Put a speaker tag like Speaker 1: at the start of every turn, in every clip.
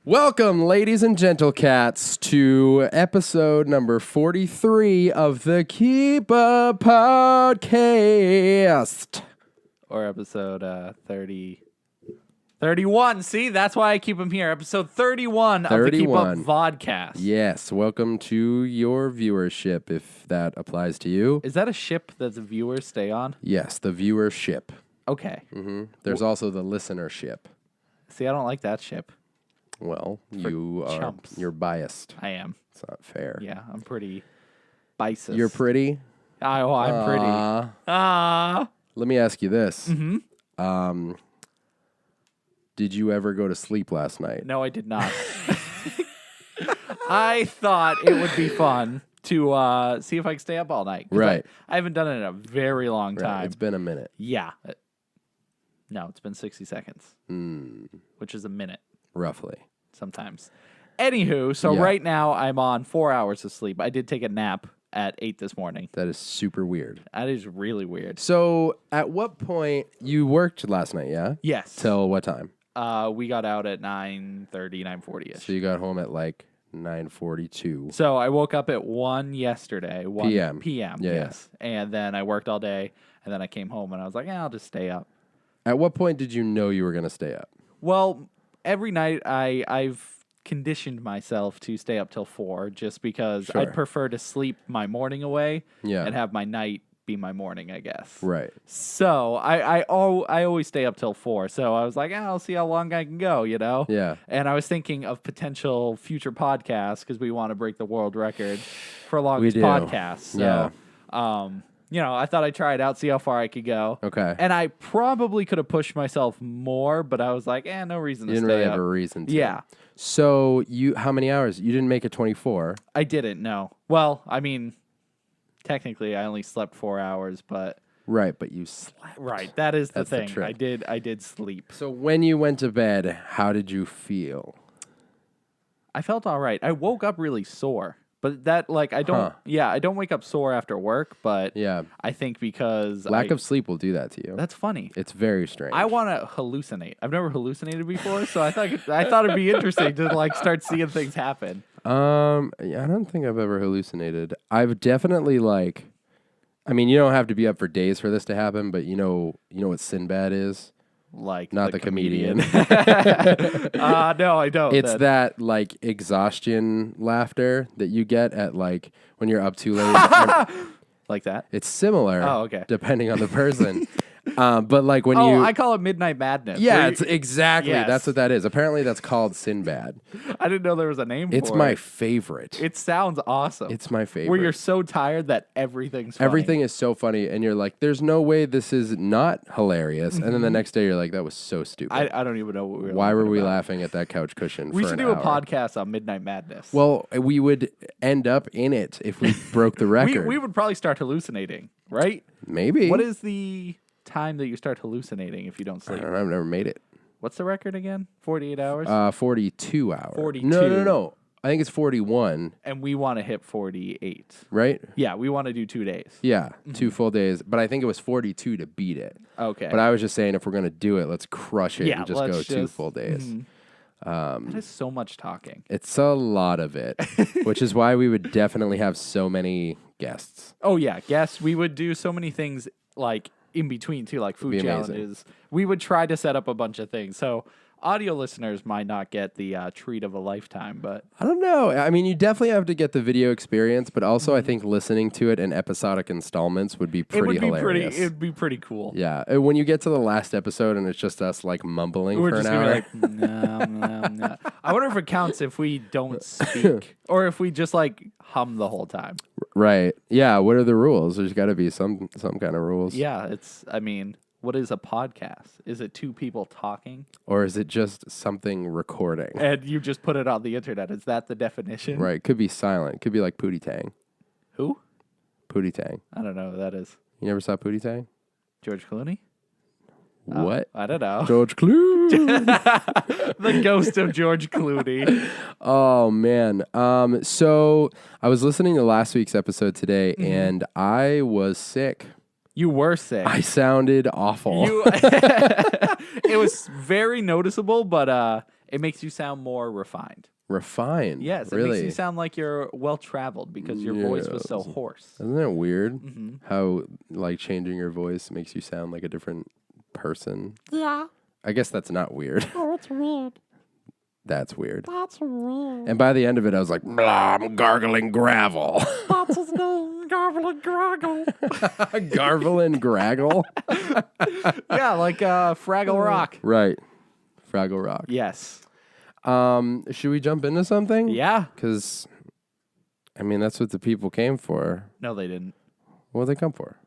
Speaker 1: Welcome, ladies and gentle cats, to episode number 43 of the Keeper Podcast.
Speaker 2: Or episode 31. See, that's why I keep them here. Episode 31 of the Keep Up Vodcast.
Speaker 1: Yes, welcome to your viewership, if that applies to you.
Speaker 2: Is that a ship that the viewers stay on?
Speaker 1: Yes, the viewership.
Speaker 2: Okay.
Speaker 1: Mm-hmm. There's also the listenership.
Speaker 2: See, I don't like that ship.
Speaker 1: Well, you're biased.
Speaker 2: I am.
Speaker 1: It's not fair.
Speaker 2: Yeah, I'm pretty biased.
Speaker 1: You're pretty?
Speaker 2: I'm pretty.
Speaker 1: Let me ask you this.
Speaker 2: Mm-hmm.
Speaker 1: Did you ever go to sleep last night?
Speaker 2: No, I did not. I thought it would be fun to see if I could stay up all night.
Speaker 1: Right.
Speaker 2: I haven't done it in a very long time.
Speaker 1: Right. It's been a minute.
Speaker 2: Yeah. No, it's been 60 seconds, which is a minute.
Speaker 1: Roughly.
Speaker 2: Sometimes. Anywho, so right now I'm on 4 hours of sleep. I did take a nap at 8 this morning.
Speaker 1: That is super weird.
Speaker 2: That is really weird.
Speaker 1: So at what point, you worked last night, yeah?
Speaker 2: Yes.
Speaker 1: Till what time?
Speaker 2: We got out at 9:30, 9:40ish.
Speaker 1: So you got home at like 9:42.
Speaker 2: So I woke up at 1 yesterday. 1 p.m.
Speaker 1: Yeah,
Speaker 2: yes. And then I worked all day, and then I came home, and I was like, I'll just stay up.
Speaker 1: At what point did you know you were going to stay up?
Speaker 2: Well, every night I've conditioned myself to stay up till 4 just because I'd prefer to sleep my morning away and have my night be my morning, I guess.
Speaker 1: Right.
Speaker 2: So I always stay up till 4. So I was like, I'll see how long I can go, you know?
Speaker 1: Yeah.
Speaker 2: And I was thinking of potential future podcasts because we want to break the world record for longest podcast. So, I thought I'd try it out, see how far I could go.
Speaker 1: Okay.
Speaker 2: And I probably could have pushed myself more, but I was like, no reason to stay up.
Speaker 1: You didn't really have a reason to.
Speaker 2: Yeah.
Speaker 1: So how many hours? You didn't make it 24.
Speaker 2: I didn't, no. Well, I mean, technically I only slept 4 hours, but...
Speaker 1: Right, but you slept.
Speaker 2: Right, that is the thing.
Speaker 1: The trick.
Speaker 2: I did sleep.
Speaker 1: So when you went to bed, how did you feel?
Speaker 2: I felt all right. I woke up really sore. But that, I don't, I don't wake up sore after work, but I think because
Speaker 1: lack of sleep will do that to you.
Speaker 2: That's funny.
Speaker 1: It's very strange.
Speaker 2: I want to hallucinate. I've never hallucinated before, so I thought it'd be interesting to start seeing things happen.
Speaker 1: I don't think I've ever hallucinated. I've definitely you don't have to be up for days for this to happen, but you know what Sinbad is?
Speaker 2: Like
Speaker 1: not the comedian.
Speaker 2: No, I don't.
Speaker 1: It's that exhaustion laughter that you get at when you're up too late.
Speaker 2: Like that?
Speaker 1: It's similar.
Speaker 2: Oh, okay.
Speaker 1: Depending on the person. But when
Speaker 2: I call it Midnight Madness.
Speaker 1: Yeah, it's exactly. Yes. That's what that is. Apparently that's called Sinbad.
Speaker 2: I didn't know there was a name for it.
Speaker 1: It's my favorite.
Speaker 2: It sounds awesome.
Speaker 1: It's my favorite.
Speaker 2: Where you're so tired that everything's funny.
Speaker 1: Everything is so funny, and you're like, there's no way this is not hilarious. Mm-hmm. And then the next day you're like, that was so stupid.
Speaker 2: I don't even know what we were
Speaker 1: Why were we
Speaker 2: about.
Speaker 1: laughing at that couch cushion
Speaker 2: We
Speaker 1: for
Speaker 2: should
Speaker 1: an
Speaker 2: do
Speaker 1: hour?
Speaker 2: a podcast on Midnight Madness.
Speaker 1: Well, we would end up in it if we broke the record.
Speaker 2: We would probably start hallucinating, right?
Speaker 1: Maybe.
Speaker 2: What is the time that you start hallucinating if you don't sleep?
Speaker 1: I don't know. I've never made it.
Speaker 2: What's the record again? 48 hours?
Speaker 1: 42 hours.
Speaker 2: 42.
Speaker 1: No. I think it's 41.
Speaker 2: And we want to hit 48.
Speaker 1: Right?
Speaker 2: Yeah, we want to do 2 days.
Speaker 1: Yeah, 2 full days. But I think it was 42 to beat it.
Speaker 2: Okay.
Speaker 1: But I was just saying if we're going to do it, let's crush it and just go 2 full days.
Speaker 2: That is so much talking.
Speaker 1: It's a lot of it, which is why we would definitely have so many guests.
Speaker 2: Oh, yeah. Guests. We would do so many things in between too, like food challenges. We would try to set up a bunch of things. So audio listeners might not get the treat of a lifetime, but
Speaker 1: I don't know. I mean, you definitely have to get the video experience, but also I think listening to it in episodic installments would be hilarious.
Speaker 2: It'd be pretty cool.
Speaker 1: Yeah. When you get to the last episode and it's just us mumbling for an hour.
Speaker 2: No. I wonder if it counts if we don't speak or if we just hum the whole time.
Speaker 1: Right. Yeah. What are the rules? There's got to be some kind of rules.
Speaker 2: Yeah. What is a podcast? Is it 2 people talking?
Speaker 1: Or is it just something recording?
Speaker 2: And you just put it on the internet. Is that the definition?
Speaker 1: Right. Could be silent. Could be like Pootie Tang.
Speaker 2: Who?
Speaker 1: Pootie Tang.
Speaker 2: I don't know who that is.
Speaker 1: You never saw Pootie Tang?
Speaker 2: George Clooney?
Speaker 1: What?
Speaker 2: I don't know.
Speaker 1: George Clooney.
Speaker 2: The ghost of George Clooney.
Speaker 1: Oh, man. So I was listening to last week's episode today, and I was sick.
Speaker 2: You were sick.
Speaker 1: I sounded awful.
Speaker 2: It was very noticeable, but It makes you sound more refined.
Speaker 1: Refined?
Speaker 2: Yes, it
Speaker 1: really?
Speaker 2: makes you sound like you're well-traveled because your voice was so hoarse.
Speaker 1: Isn't that weird? How, like, changing your voice makes you sound like a different person?
Speaker 3: Yeah.
Speaker 1: I guess that's not weird.
Speaker 3: Oh, it's weird.
Speaker 1: That's weird.
Speaker 3: That's weird.
Speaker 1: And by the end of it, I was like, blah, I'm gargling gravel.
Speaker 3: That's his name, Garble and Groggle.
Speaker 1: Gargle and Graggle?
Speaker 2: Yeah, like Fraggle Rock.
Speaker 1: Right. Fraggle Rock.
Speaker 2: Yes.
Speaker 1: Should we jump into something?
Speaker 2: Yeah.
Speaker 1: Because, I mean, that's what the people came for.
Speaker 2: No, they didn't.
Speaker 1: What did they come for?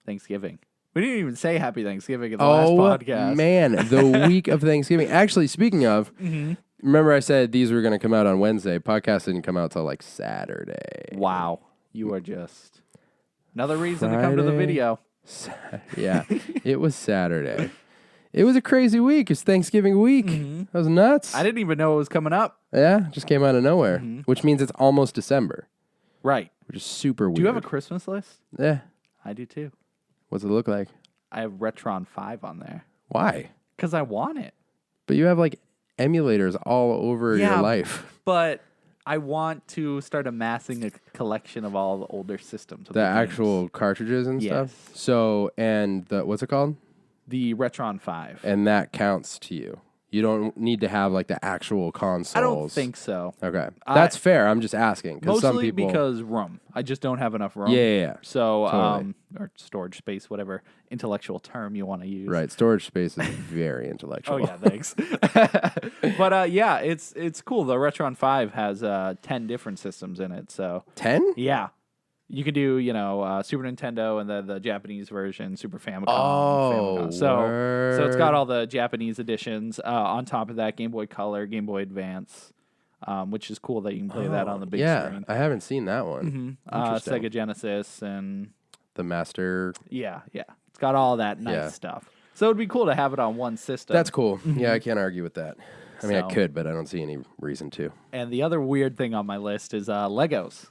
Speaker 2: Thanksgiving. We didn't even say Happy Thanksgiving in the last podcast.
Speaker 1: Oh, man. The week of Thanksgiving. Actually, speaking of, remember I said these were going to come out on Wednesday. Podcast didn't come out till like Saturday.
Speaker 2: Wow. You are just another reason to come to the video.
Speaker 1: Yeah. It was Saturday. It was a crazy week. It's Thanksgiving week. That was nuts.
Speaker 2: I didn't even know it was coming up.
Speaker 1: Yeah, just came out of nowhere, which means it's almost December,
Speaker 2: Right.
Speaker 1: which is super weird.
Speaker 2: Do you have a Christmas list?
Speaker 1: Yeah.
Speaker 2: I do too.
Speaker 1: What's it look like?
Speaker 2: I have Retron 5 on there.
Speaker 1: Why?
Speaker 2: Because I want it.
Speaker 1: But you have like emulators all over your life.
Speaker 2: But I want to start amassing a collection of all the older systems.
Speaker 1: The actual cartridges and stuff?
Speaker 2: Yes.
Speaker 1: So, and the, what's it called?
Speaker 2: The Retron 5.
Speaker 1: And that counts to you. You don't need to have like the actual consoles.
Speaker 2: I don't think so.
Speaker 1: Okay. That's fair. I'm just asking.
Speaker 2: Mostly
Speaker 1: some people...
Speaker 2: because room. I just don't have enough room.
Speaker 1: Yeah.
Speaker 2: So,
Speaker 1: Totally.
Speaker 2: or storage space, whatever intellectual term you want to use.
Speaker 1: Right. Storage space is very intellectual.
Speaker 2: Oh, yeah, thanks. But, yeah, it's cool. The Retron 5 has 10 different systems in it. So
Speaker 1: 10?
Speaker 2: Yeah. You can do, Super Nintendo and the Japanese version, Super Famicom.
Speaker 1: Oh,
Speaker 2: Famicom. So it's got all the Japanese editions. On top of that, Game Boy Color, Game Boy Advance, which is cool that you can play that on the big screen.
Speaker 1: I haven't seen that one.
Speaker 2: Sega Genesis and...
Speaker 1: The Master.
Speaker 2: Yeah. It's got all that nice stuff. So it'd be cool to have it on one system.
Speaker 1: That's cool. Yeah, I can't argue with that. I mean, I could, but I don't see any reason to.
Speaker 2: And the other weird thing on my list is Legos.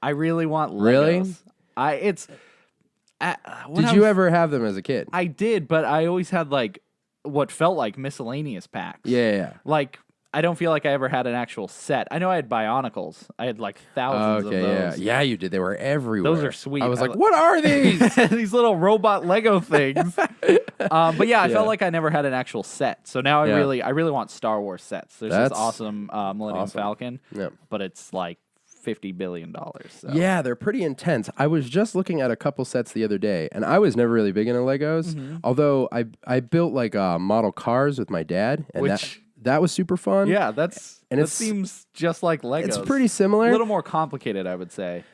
Speaker 2: I really want Legos.
Speaker 1: Really? Did you ever have them as a kid?
Speaker 2: I did, but I always had like what felt like miscellaneous packs.
Speaker 1: Yeah.
Speaker 2: Like I don't feel like I ever had an actual set. I know I had Bionicles. I had like thousands of those.
Speaker 1: Yeah, you did. They were everywhere.
Speaker 2: Those are sweet.
Speaker 1: I was like, what are these?
Speaker 2: These little robot Lego things. But yeah, I felt like I never had an actual set. So now I really want Star Wars sets. There's this awesome Millennium Falcon, but it's like $50 billion. So.
Speaker 1: Yeah, they're pretty intense. I was just looking at a couple sets the other day, and I was never really big into Legos. Although I built like model cars with my dad, and that was super fun.
Speaker 2: Yeah, that seems just like Legos.
Speaker 1: It's pretty similar.
Speaker 2: A little more complicated, I would say.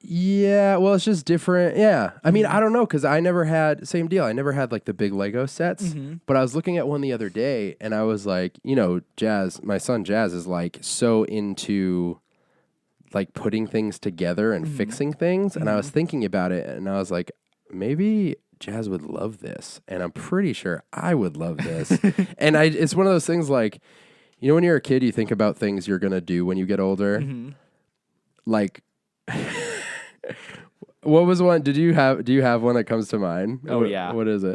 Speaker 1: Yeah, well, it's just different. Yeah, I mean, I don't know, because I never had, same deal. I never had like the big Lego sets, but I was looking at one the other day, and I was like, Jazz, my son Jazz is like so into like putting things together and fixing things. And I was thinking about it, and I was like, maybe Jazz would love this. And I'm pretty sure I would love this. And it's one of those things like, when you're a kid, you think about things you're going to do when you get older. Like, what was one? Do you have one that comes to mind?
Speaker 2: Oh, yeah.
Speaker 1: What is it?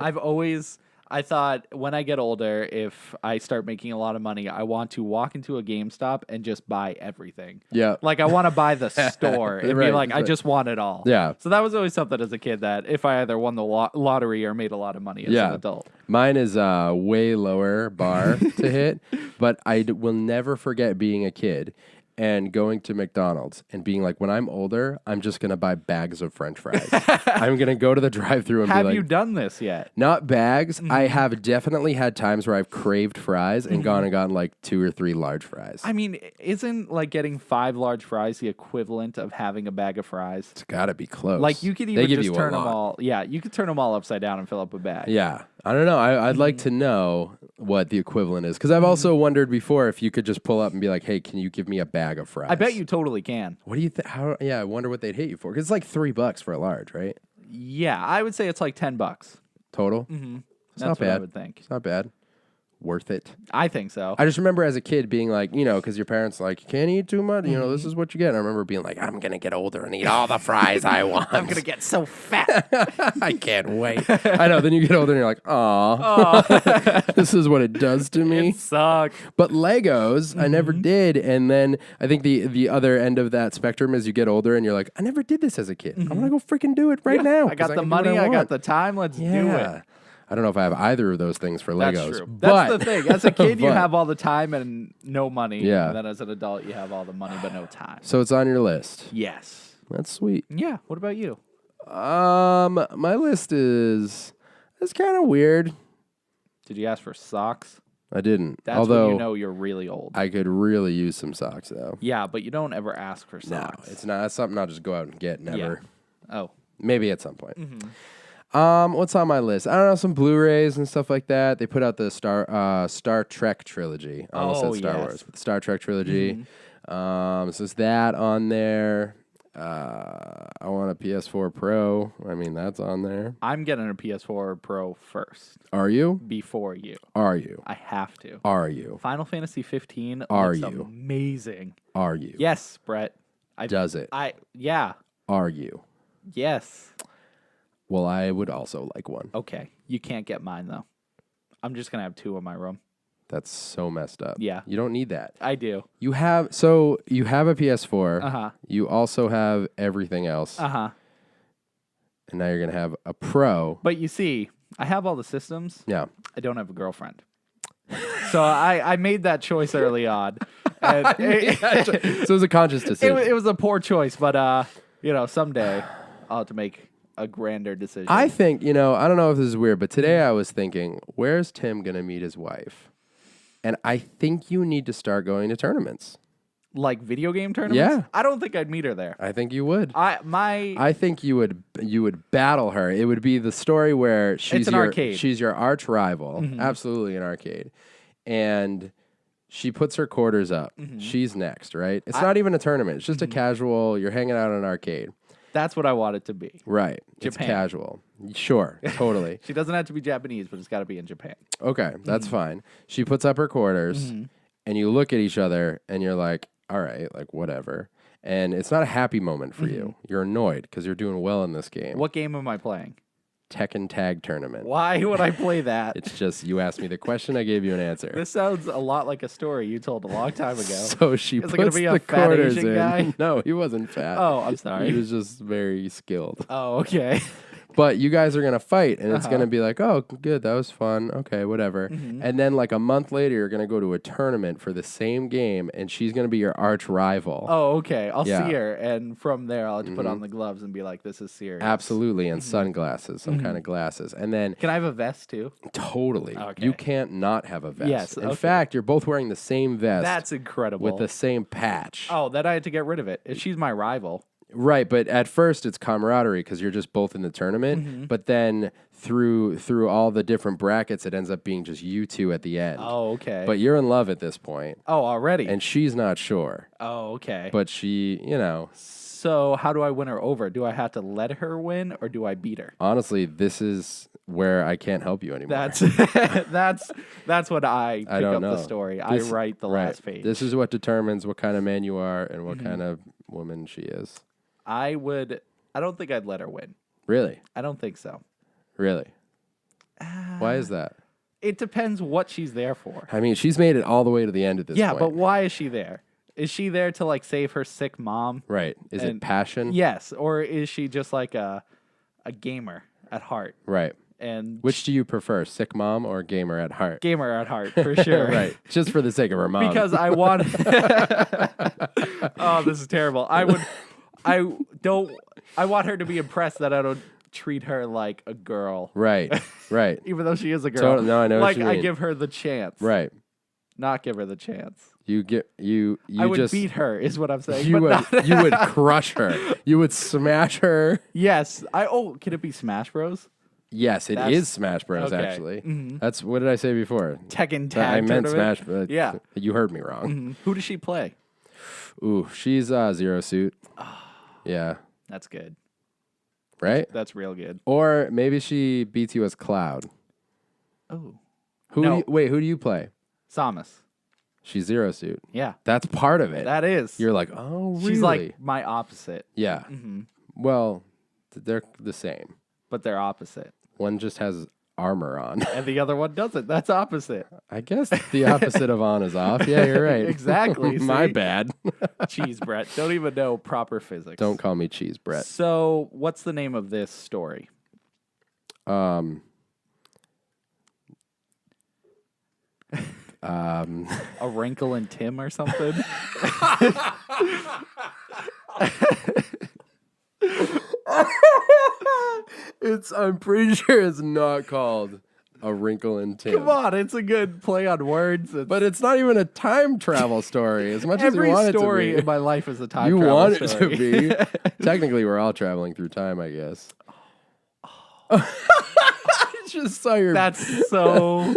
Speaker 2: I thought when I get older, if I start making a lot of money, I want to walk into a GameStop and just buy everything.
Speaker 1: Yeah.
Speaker 2: Like I want to buy the store and be like, I just want it all.
Speaker 1: Yeah.
Speaker 2: So that was always something as a kid that if I either won the lottery or made a lot of money as an adult.
Speaker 1: Mine is a way lower bar to hit, but I will never forget being a kid and going to McDonald's and being like, when I'm older, I'm just going to buy bags of French fries. I'm going to go to the drive-thru and be like...
Speaker 2: Have you done this yet?
Speaker 1: Not bags. I have definitely had times where I've craved fries and gone and gotten like 2 or 3 large fries.
Speaker 2: I mean, isn't like getting 5 large fries the equivalent of having a bag of fries?
Speaker 1: It's got to be close.
Speaker 2: Like you could even just turn them all... Yeah, you could turn them all upside down and fill up a bag.
Speaker 1: Yeah. I don't know. I'd like to know what the equivalent is. Because I've also wondered before if you could just pull up and be like, hey, can you give me a bag of fries?
Speaker 2: I bet you totally can.
Speaker 1: What do you think? Yeah, I wonder what they'd hit you for. Because it's like $3 for a large, right?
Speaker 2: Yeah, I would say it's like $10
Speaker 1: total.
Speaker 2: Mm-hmm.
Speaker 1: It's not bad.
Speaker 2: What I would think.
Speaker 1: It's not bad. worth it.
Speaker 2: I think so.
Speaker 1: I just remember as a kid being like, you know, because your parents like, you can't eat too much. You know, this is what you get. And I remember being like, I'm going to get older and eat all the fries I want.
Speaker 2: I'm going to get so fat.
Speaker 1: I can't wait. I know. Then you get older and you're like, aw, this is what it does to me.
Speaker 2: It sucks.
Speaker 1: But Legos, I never did. And then I think the other end of that spectrum is you get older and you're like, I never did this as a kid. I'm going to go freaking do it right now.
Speaker 2: I got the money. I got the time. Let's do it.
Speaker 1: I don't know if I have either of those things for Legos.
Speaker 2: That's true. That's the thing. As a kid, you
Speaker 1: but-
Speaker 2: have all the time and no money.
Speaker 1: Yeah.
Speaker 2: And then as an adult, you have all the money but no time.
Speaker 1: So it's on your list.
Speaker 2: Yes.
Speaker 1: That's sweet.
Speaker 2: Yeah. What about you?
Speaker 1: My list is kind of weird.
Speaker 2: Did you ask for socks?
Speaker 1: I didn't.
Speaker 2: That's
Speaker 1: Although
Speaker 2: when you know you're really old.
Speaker 1: I could really use some socks though.
Speaker 2: Yeah, but you don't ever ask for
Speaker 1: No,
Speaker 2: socks.
Speaker 1: it's not. That's something I'll just go out and get. Never.
Speaker 2: Yeah. Oh.
Speaker 1: Maybe at some point. What's on my list? I don't know, some Blu-rays and stuff like that. They put out the Star Trek trilogy. I almost said Star Wars, but the Star Trek trilogy. So it's that on there. I want a PS4 Pro. I mean, that's on there.
Speaker 2: I'm getting a PS4 Pro first.
Speaker 1: Are you?
Speaker 2: Before you.
Speaker 1: Are you?
Speaker 2: I have to.
Speaker 1: Are you?
Speaker 2: Final Fantasy 15
Speaker 1: Are
Speaker 2: looks
Speaker 1: you?
Speaker 2: amazing.
Speaker 1: Are you?
Speaker 2: Yes, Brett.
Speaker 1: Does it?
Speaker 2: Yeah.
Speaker 1: Are you?
Speaker 2: Yes.
Speaker 1: Well, I would also like one.
Speaker 2: Okay. You can't get mine though. I'm just gonna have 2 in my room.
Speaker 1: That's so messed up.
Speaker 2: Yeah.
Speaker 1: You don't need that.
Speaker 2: I do.
Speaker 1: You have a PS4.
Speaker 2: Uh-huh.
Speaker 1: You also have everything else.
Speaker 2: Uh-huh.
Speaker 1: And now you're going to have a Pro.
Speaker 2: But you see, I have all the systems.
Speaker 1: Yeah.
Speaker 2: I don't have a girlfriend. So I made that choice early on. And
Speaker 1: So it was a conscious decision.
Speaker 2: it was a poor choice, but someday I'll have to make a grander decision.
Speaker 1: I think, I don't know if this is weird, but today I was thinking, where's Tim going to meet his wife? And I think you need to start going to tournaments.
Speaker 2: Like video game tournaments?
Speaker 1: Yeah.
Speaker 2: I don't think I'd meet her there.
Speaker 1: I think you would.
Speaker 2: I
Speaker 1: think you would battle her. It would be the story where she's
Speaker 2: arcade.
Speaker 1: She's your arch rival. Absolutely an arcade. And she puts her quarters up. She's next, right? It's not even a tournament. It's just a casual, you're hanging out in an arcade.
Speaker 2: That's what I want it to be.
Speaker 1: Right. It's
Speaker 2: Japan.
Speaker 1: casual. Sure, totally.
Speaker 2: She doesn't have to be Japanese, but it's got to be in Japan.
Speaker 1: Okay, that's fine. She puts up her quarters, and you look at each other, and you're like, all right, like whatever. And it's not a happy moment for you. You're annoyed because you're doing well in this game.
Speaker 2: What game am I playing?
Speaker 1: Tekken Tag Tournament.
Speaker 2: Why would I play that?
Speaker 1: It's just you asked me the question, I gave you an answer.
Speaker 2: This sounds a lot like a story you told a long time ago.
Speaker 1: So she
Speaker 2: Is it gonna
Speaker 1: puts
Speaker 2: be a
Speaker 1: the
Speaker 2: fat
Speaker 1: quarters
Speaker 2: Asian
Speaker 1: in.
Speaker 2: guy?
Speaker 1: No, he wasn't fat.
Speaker 2: Oh, I'm sorry.
Speaker 1: He was just very skilled.
Speaker 2: Oh, okay.
Speaker 1: But you guys are going to fight, and it's going to be like, oh, good, that was fun. Okay, whatever. And then like a month later, you're going to go to a tournament for the same game, and she's going to be your arch rival.
Speaker 2: Oh, okay. I'll
Speaker 1: Yeah.
Speaker 2: see her, and from there, I'll have to put on the gloves and be like, this is serious.
Speaker 1: Absolutely, and sunglasses, some kind of glasses. And then
Speaker 2: Can I have a vest, too?
Speaker 1: totally,
Speaker 2: Okay.
Speaker 1: you can't not have a vest.
Speaker 2: Yes,
Speaker 1: In
Speaker 2: okay.
Speaker 1: fact, you're both wearing the same vest
Speaker 2: That's incredible.
Speaker 1: with the same patch.
Speaker 2: Oh, then I had to get rid of it. If she's my rival.
Speaker 1: Right, but at first it's camaraderie because you're just both in the tournament. But then through all the different brackets, it ends up being just you two at the end.
Speaker 2: Oh, okay.
Speaker 1: But you're in love at this point,
Speaker 2: oh, already?
Speaker 1: and she's not sure.
Speaker 2: oh, okay.
Speaker 1: But she,
Speaker 2: So how do I win her over? Do I have to let her win or do I beat her?
Speaker 1: honestly, this is where I can't help you anymore.
Speaker 2: That's what I pick
Speaker 1: don't
Speaker 2: up
Speaker 1: know.
Speaker 2: the story.
Speaker 1: This-
Speaker 2: I write the
Speaker 1: right.
Speaker 2: last page.
Speaker 1: This is what determines what kind of man you are and what kind of woman she is.
Speaker 2: I don't think I'd let her win.
Speaker 1: Really?
Speaker 2: I don't think so.
Speaker 1: Really? Why is that?
Speaker 2: It depends what she's there for.
Speaker 1: I mean, she's made it all the way to the end at this
Speaker 2: Yeah,
Speaker 1: point.
Speaker 2: but why is she there? Is she there to like save her sick mom?
Speaker 1: Right. Is it
Speaker 2: And-
Speaker 1: passion?
Speaker 2: Yes, or is she just like a gamer at heart?
Speaker 1: Right.
Speaker 2: And
Speaker 1: Which do you prefer, sick mom or gamer at heart?
Speaker 2: gamer at heart for sure.
Speaker 1: Right. Just for the sake of her mom.
Speaker 2: Because I want. Oh, this is terrible. I want her to be impressed that I don't treat her like a girl.
Speaker 1: Right. Right.
Speaker 2: Even though she is a girl.
Speaker 1: Totally. No, I know what
Speaker 2: Like
Speaker 1: you
Speaker 2: I
Speaker 1: mean.
Speaker 2: give her the chance.
Speaker 1: Right.
Speaker 2: Not give her the chance.
Speaker 1: You
Speaker 2: I would
Speaker 1: just
Speaker 2: beat her is what I'm saying.
Speaker 1: you
Speaker 2: but
Speaker 1: would you would crush her. You would smash her.
Speaker 2: Yes. Can it be Smash Bros?
Speaker 1: Yes, it
Speaker 2: That's-
Speaker 1: is Smash Bros.
Speaker 2: okay.
Speaker 1: Actually, that's what did I say before?
Speaker 2: Tekken
Speaker 1: That I
Speaker 2: Tag
Speaker 1: meant
Speaker 2: tournament?
Speaker 1: Smash, but
Speaker 2: Yeah.
Speaker 1: you heard me wrong.
Speaker 2: Who does she play?
Speaker 1: Ooh, she's Zero Suit. Yeah,
Speaker 2: That's good.
Speaker 1: right.
Speaker 2: That's real good.
Speaker 1: Or maybe she beats you as Cloud.
Speaker 2: Oh. No.
Speaker 1: Who do you play?
Speaker 2: Samus.
Speaker 1: She's Zero Suit.
Speaker 2: Yeah.
Speaker 1: That's part of it.
Speaker 2: That is.
Speaker 1: You're like, oh, really?
Speaker 2: She's like my opposite.
Speaker 1: Yeah.
Speaker 2: Mm-hmm.
Speaker 1: Well, they're the same.
Speaker 2: But they're opposite.
Speaker 1: One just has armor on.
Speaker 2: And the other one doesn't. That's opposite.
Speaker 1: I guess the opposite of on is off. Yeah, you're right.
Speaker 2: Exactly.
Speaker 1: My bad.
Speaker 2: Cheese, Brett. Don't even know proper physics.
Speaker 1: Don't call me Cheese, Brett.
Speaker 2: So, what's the name of this story? A Wrinkle in Tim or something?
Speaker 1: I'm pretty sure it's not called A Wrinkle in Tim.
Speaker 2: Come on, it's a good play on words.
Speaker 1: But it's not even a time travel story as much as you want it to be.
Speaker 2: Every story in my life is a time
Speaker 1: You
Speaker 2: travel
Speaker 1: want
Speaker 2: story.
Speaker 1: it to be. Technically, we're all traveling through time, I guess. I just saw your...
Speaker 2: That's so...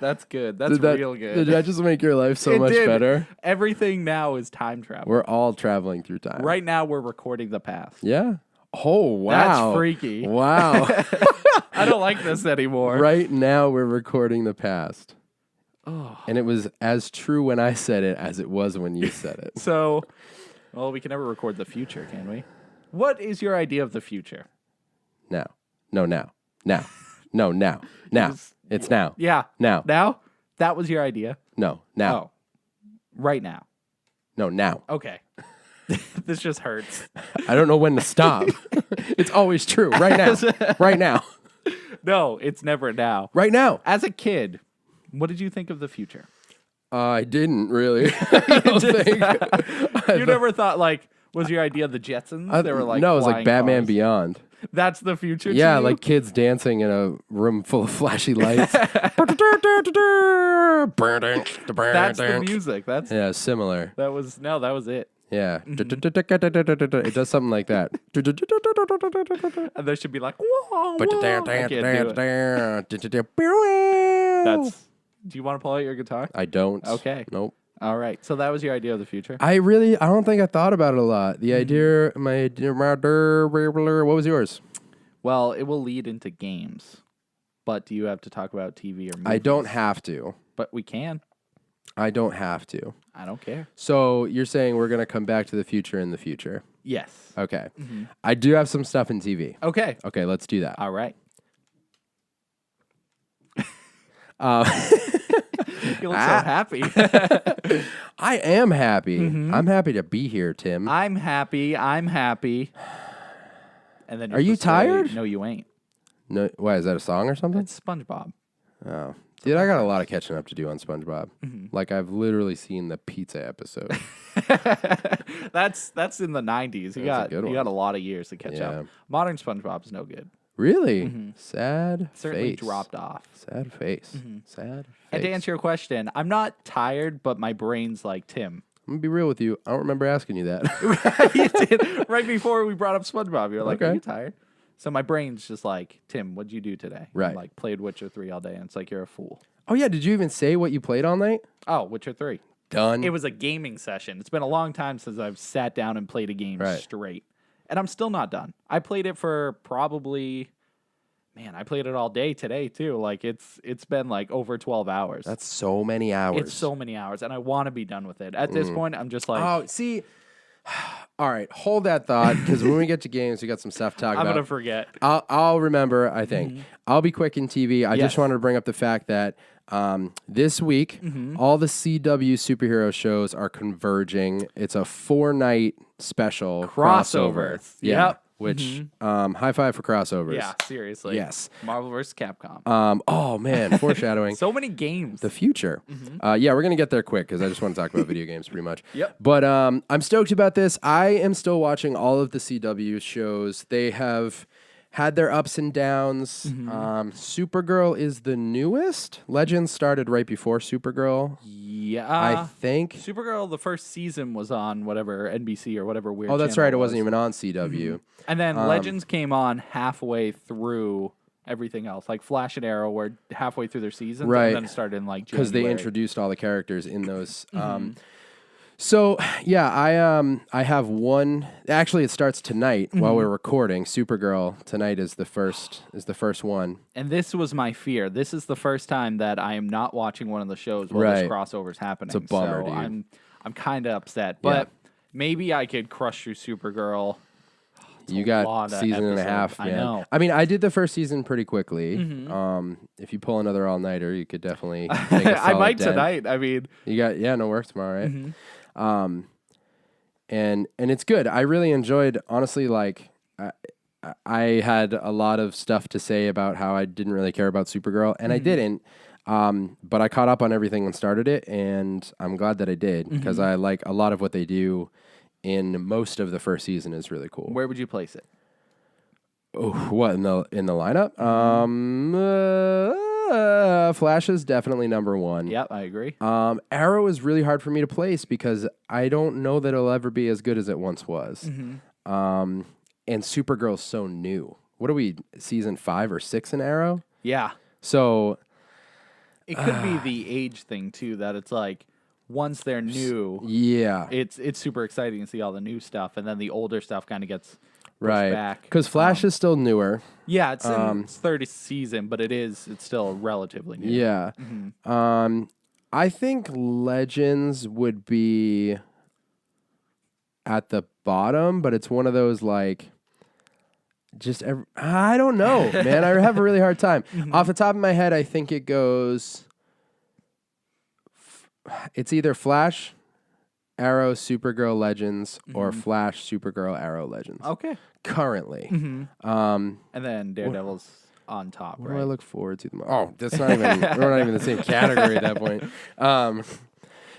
Speaker 2: That's good. That's real good.
Speaker 1: Did that just make your life so much better?
Speaker 2: Everything now is time travel.
Speaker 1: We're all traveling through time.
Speaker 2: Right now, we're recording the past.
Speaker 1: Yeah. Oh, wow.
Speaker 2: That's freaky.
Speaker 1: Wow.
Speaker 2: I don't like this anymore.
Speaker 1: Right now, we're recording the past. Oh. And it was as true when I said it as it was when you said it.
Speaker 2: So, well, we can never record the future, can we? What is your idea of the future?
Speaker 1: Now. No, now. Now. No, now. Now. It's now.
Speaker 2: Yeah.
Speaker 1: Now.
Speaker 2: Now? That was your idea?
Speaker 1: No, now.
Speaker 2: Oh. Right now.
Speaker 1: No, now.
Speaker 2: Okay. This just hurts.
Speaker 1: I don't know when to stop. It's always true. Right now. Right now.
Speaker 2: No, it's never now.
Speaker 1: Right now.
Speaker 2: As a kid, what did you think of the future?
Speaker 1: I didn't really. I don't think.
Speaker 2: You never thought, like, was your idea the Jetsons? They were like,
Speaker 1: no, it was like Batman
Speaker 2: cars.
Speaker 1: Beyond.
Speaker 2: That's the future.
Speaker 1: Yeah,
Speaker 2: to you?
Speaker 1: like kids dancing in a room full of flashy lights. That's
Speaker 2: the music. That's
Speaker 1: similar.
Speaker 2: That was it.
Speaker 1: Yeah, it does something like that.
Speaker 2: And there should be like, whoa, I can't do it. That's. Do you want to pull out your guitar?
Speaker 1: I don't.
Speaker 2: Okay.
Speaker 1: Nope.
Speaker 2: All right. So that was your idea of the future?
Speaker 1: I don't think I thought about it a lot. The idea, what was yours?
Speaker 2: Well, it will lead into games. But do you have to talk about TV or movies?
Speaker 1: I don't have to.
Speaker 2: But we can.
Speaker 1: I don't have to.
Speaker 2: I don't care.
Speaker 1: So you're saying we're going to come back to the future in the future?
Speaker 2: Yes.
Speaker 1: Okay. Mm-hmm. I do have some stuff in TV.
Speaker 2: Okay.
Speaker 1: Okay, let's do that.
Speaker 2: All right. You look so happy.
Speaker 1: I am happy. Mm-hmm. I'm happy to be here, Tim.
Speaker 2: I'm happy. And then
Speaker 1: are you tired?
Speaker 2: No, you ain't.
Speaker 1: No. Why, is that a song or something?
Speaker 2: It's SpongeBob.
Speaker 1: Oh. Dude, I got a lot of catching up to do on SpongeBob. Mm-hmm. Like, I've literally seen the pizza episode.
Speaker 2: That's in the 90s. You got a lot of years to catch up. Modern SpongeBob's no good.
Speaker 1: Really? Mm-hmm. Sad
Speaker 2: Certainly
Speaker 1: face.
Speaker 2: dropped off.
Speaker 1: Sad face. Mm-hmm. Sad face.
Speaker 2: And to answer your question, I'm not tired, but my brain's like, Tim.
Speaker 1: I'm going to be real with you. I don't remember asking you that.
Speaker 2: You did. Right before we brought up SpongeBob, you're like, Are you tired? So my brain's just like, Tim, what'd you do today?
Speaker 1: Right.
Speaker 2: I'm like, played Witcher 3 all day. And it's like, you're a fool.
Speaker 1: Oh, yeah. Did you even say what you played all night?
Speaker 2: Oh, Witcher 3.
Speaker 1: Done.
Speaker 2: It was a gaming session. It's been a long time since I've sat down and played a game straight. And I'm still not done. I played it for probably... Man, I played it all day today, too. Like, it's been, like, over 12 hours.
Speaker 1: That's so many hours.
Speaker 2: It's so many hours, and I want to be done with it. At this point, I'm just like...
Speaker 1: Oh, see... All right, hold that thought, because when we get to games, we got some stuff to talk about.
Speaker 2: I'm going to forget.
Speaker 1: I'll remember, I think. Mm-hmm. I'll be quick in TV. I just wanted to bring up the fact that this week, all the CW superhero shows are converging. It's a 4-night special crossover.
Speaker 2: Yep.
Speaker 1: Which, high five for crossovers.
Speaker 2: Yeah, seriously.
Speaker 1: Yes.
Speaker 2: Marvel vs. Capcom.
Speaker 1: Oh, man, foreshadowing.
Speaker 2: So many games.
Speaker 1: The future. Yeah, we're going to get there quick because I just want to talk about video games pretty much.
Speaker 2: Yep.
Speaker 1: But I'm stoked about this. I am still watching all of the CW shows. They have had their ups and downs. Supergirl is the newest. Legends started right before Supergirl.
Speaker 2: Yeah.
Speaker 1: I think.
Speaker 2: Supergirl, the first season was on whatever, NBC or whatever weird
Speaker 1: Oh, that's
Speaker 2: channel
Speaker 1: right. It wasn't even on CW.
Speaker 2: And then Legends came on halfway through everything else. Like Flash and Arrow were halfway through their seasons.
Speaker 1: Right.
Speaker 2: And then it started in like January.
Speaker 1: Because they introduced all the characters in those. So yeah, I have one. Actually, it starts tonight while we're recording. Supergirl tonight is the first one.
Speaker 2: And this was my fear. This is the first time that I am not watching one of the shows while this crossover's happening.
Speaker 1: It's a bummer,
Speaker 2: so
Speaker 1: dude.
Speaker 2: I'm kind of upset, but maybe I could crush through Supergirl.
Speaker 1: You got season and a half, man.
Speaker 2: I know.
Speaker 1: I mean, I did the first season pretty quickly. If you pull another all-nighter, you could definitely make a solid
Speaker 2: I might
Speaker 1: dent.
Speaker 2: tonight. I mean,
Speaker 1: you got no work tomorrow, right? And it's good. I really enjoyed, honestly, like I had a lot of stuff to say about how I didn't really care about Supergirl, and I didn't. But I caught up on everything and started it, and I'm glad that I did because I like a lot of what they do in most of the first season is really cool.
Speaker 2: Where would you place it?
Speaker 1: Oh, what in the lineup? Flash is definitely number one.
Speaker 2: Yep, I agree.
Speaker 1: Arrow is really hard for me to place because I don't know that it'll ever be as good as it once was. And Supergirl's so new. What are we, season 5 or 6 in Arrow?
Speaker 2: Yeah.
Speaker 1: So
Speaker 2: it could be the age thing too, that it's like once they're new, it's super exciting to see all the new stuff, and then the older stuff kind of gets pushed back.
Speaker 1: Because Flash is still newer.
Speaker 2: Yeah, it's in its third season, but it's still relatively new.
Speaker 1: Yeah. I think Legends would be at the bottom, but it's one of those like I don't know, man. I have a really hard time. Off the top of my head, I think it goes. It's either Flash, Arrow, Supergirl, Legends, or Flash, Supergirl, Arrow, Legends.
Speaker 2: Okay.
Speaker 1: Currently.
Speaker 2: And then Daredevil's on top,
Speaker 1: What
Speaker 2: right?
Speaker 1: do I look forward to the most? Oh, that's not even. We're not even in the same category at that point.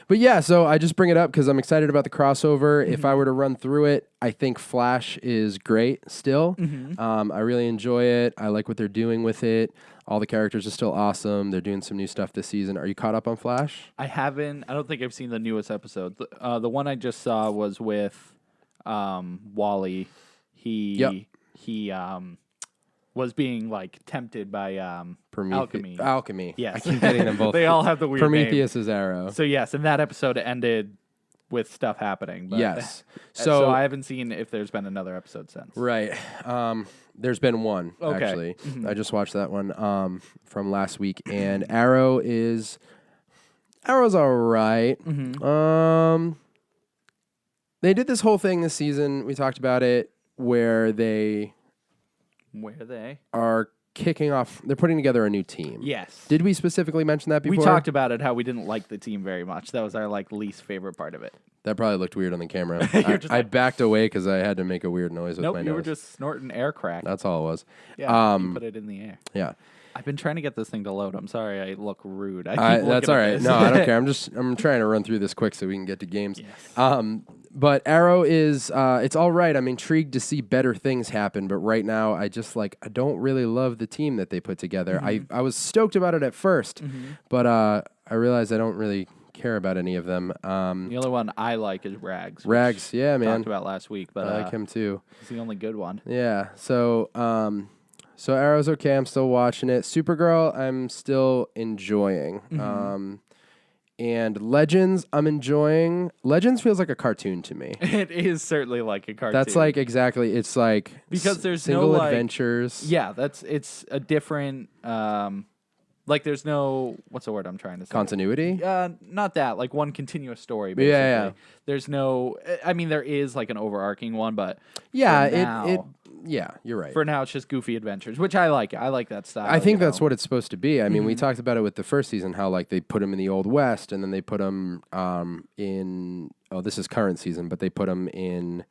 Speaker 1: But yeah, so I just bring it up because I'm excited about the crossover. If I were to run through it, I think Flash is great still. I really enjoy it. I like what they're doing with it. All the characters are still awesome. They're doing some new stuff this season. Are you caught up on Flash?
Speaker 2: I haven't. I don't think I've seen the newest episode. The one I just saw was with Wally. He was being like tempted by
Speaker 1: Alchemy.
Speaker 2: Yes.
Speaker 1: I keep getting them both.
Speaker 2: They all have the weird
Speaker 1: Prometheus
Speaker 2: name.
Speaker 1: is Arrow.
Speaker 2: So yes, and that episode ended with stuff happening. But,
Speaker 1: yes.
Speaker 2: So I haven't seen if there's been another episode since.
Speaker 1: Right. There's been one, actually. I just watched that one from last week. And Arrow's all right. They did this whole thing this season. We talked about it where they are kicking off. They're putting together a new team.
Speaker 2: Yes.
Speaker 1: Did we specifically mention that before?
Speaker 2: We talked about it, how we didn't like the team very much. That was our least favorite part of it.
Speaker 1: That probably looked weird on the camera. I backed away because I had to make a weird noise with my nose.
Speaker 2: You were just snorting air crack.
Speaker 1: That's all it was.
Speaker 2: Yeah, you put it in the air.
Speaker 1: Yeah.
Speaker 2: I've been trying to get this thing to load. I'm sorry I look rude.
Speaker 1: That's all right. No, I don't care. I'm trying to run through this quick so we can get to games.
Speaker 2: Yes.
Speaker 1: But Arrow is it's all right. I'm intrigued to see better things happen, but right now I don't really love the team that they put together. I was stoked about it at first, but I realized I don't really care about any of them.
Speaker 2: The other one I like is Rags.
Speaker 1: Rags, yeah, man.
Speaker 2: Talked about last week, but
Speaker 1: I like him too.
Speaker 2: He's the only good one.
Speaker 1: Yeah. So Arrow's okay. I'm still watching it. Supergirl, I'm still enjoying. And Legends, I'm enjoying. Legends feels like a cartoon to me.
Speaker 2: It is certainly like a cartoon.
Speaker 1: That's like exactly. It's like
Speaker 2: because there's
Speaker 1: single
Speaker 2: no
Speaker 1: adventures.
Speaker 2: Yeah, it's a different. Like there's no what's the word I'm trying to say?
Speaker 1: Continuity?
Speaker 2: Not that. Like one continuous story. Basically.
Speaker 1: Yeah.
Speaker 2: There's no. I mean, there is like an overarching one, but
Speaker 1: yeah, yeah, you're right.
Speaker 2: For now, it's just goofy adventures, which I like. I like that style.
Speaker 1: I think that's what it's supposed to be. I mean, we talked about it with the first season, how like they put him in the Old West, and then they put him in. Oh, this is current season, but they put him in.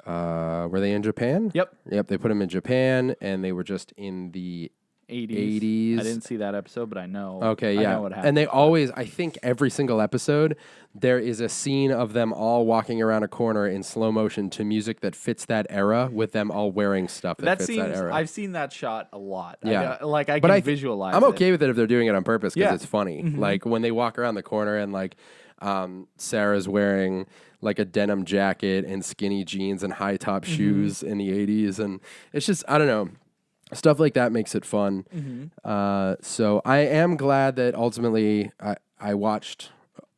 Speaker 1: Were they in Japan?
Speaker 2: Yep.
Speaker 1: They put him in Japan, and they were just in the 80s.
Speaker 2: I didn't see that episode, but I know.
Speaker 1: Okay, yeah.
Speaker 2: I know what happened.
Speaker 1: And they always, I think every single episode, there is a scene of them all walking around a corner in slow motion to music that fits that era, with them all wearing stuff that fits that era.
Speaker 2: I've seen that shot a lot.
Speaker 1: Yeah.
Speaker 2: I can visualize
Speaker 1: I'm okay with it if they're doing it on purpose because it's funny.
Speaker 2: Mm-hmm.
Speaker 1: Like when they walk around the corner and like Sarah's wearing like a denim jacket and skinny jeans and high top shoes in the 80s. And it's just, I don't know. Stuff like that makes it fun. So I am glad that ultimately I watched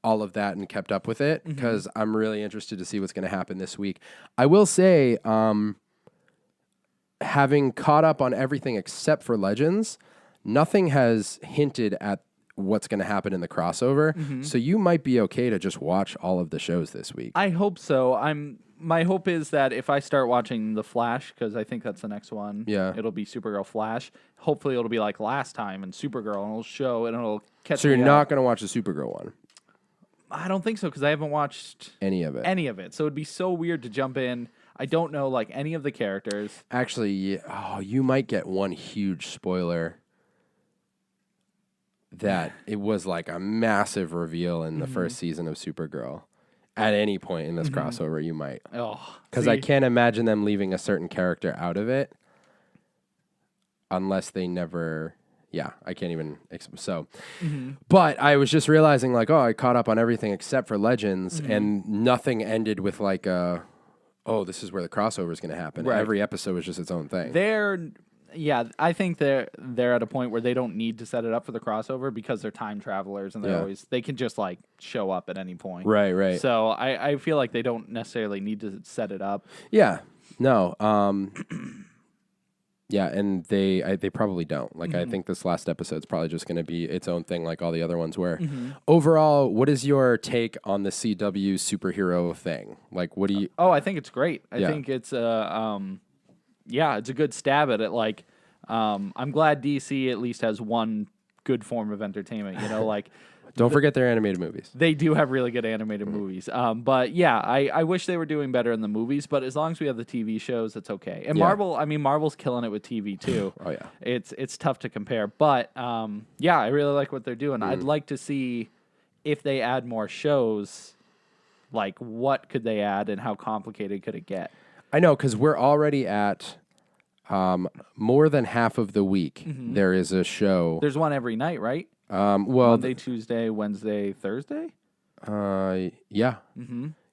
Speaker 1: all of that and kept up with it because I'm really interested to see what's going to happen this week. I will say, having caught up on everything except for Legends, nothing has hinted at what's going to happen in the crossover. So you might be okay to just watch all of the shows this week.
Speaker 2: I hope so. My hope is that if I start watching The Flash, because I think that's the next one, it'll be Supergirl Flash. Hopefully it'll be like last time and Supergirl, and it'll show and it'll catch.
Speaker 1: So you're not going to watch the Supergirl one?
Speaker 2: I don't think so because I haven't watched
Speaker 1: any of it.
Speaker 2: So it'd be so weird to jump in. I don't know like any of the characters.
Speaker 1: Actually, you might get one huge spoiler. That it was like a massive reveal in the first season of Supergirl. At any point in this crossover, you might. Because I can't imagine them leaving a certain character out of it unless they never... Yeah, I can't even... But I was just realizing, like, I caught up on everything except for Legends, and nothing ended with, like, this is where the crossover is going to happen. Right. Every episode was just its own thing.
Speaker 2: I think they're at a point where they don't need to set it up for the crossover because they're time travelers and they can just like show up at any point.
Speaker 1: Right.
Speaker 2: So I feel like they don't necessarily need to set it up.
Speaker 1: Yeah. No. Yeah, and they probably don't. Like I think this last episode's probably just going to be its own thing like all the other ones were. Overall, what is your take on the CW superhero thing? Like what do you
Speaker 2: I think it's great. I think it's it's a good stab at it. Like, I'm glad DC at least has one good form of entertainment. You know, like
Speaker 1: don't forget their animated movies.
Speaker 2: They do have really good animated movies. But yeah, I wish they were doing better in the movies. But as long as we have the TV shows, it's okay. And Marvel's killing it with TV too.
Speaker 1: Oh yeah,
Speaker 2: it's tough to compare. But I really like what they're doing. I'd like to see if they add more shows. Like, what could they add, and how complicated could it get?
Speaker 1: I know, because we're already at more than half of the week. There is a show.
Speaker 2: There's one every night, right? Monday, Tuesday, Wednesday, Thursday?
Speaker 1: Yeah.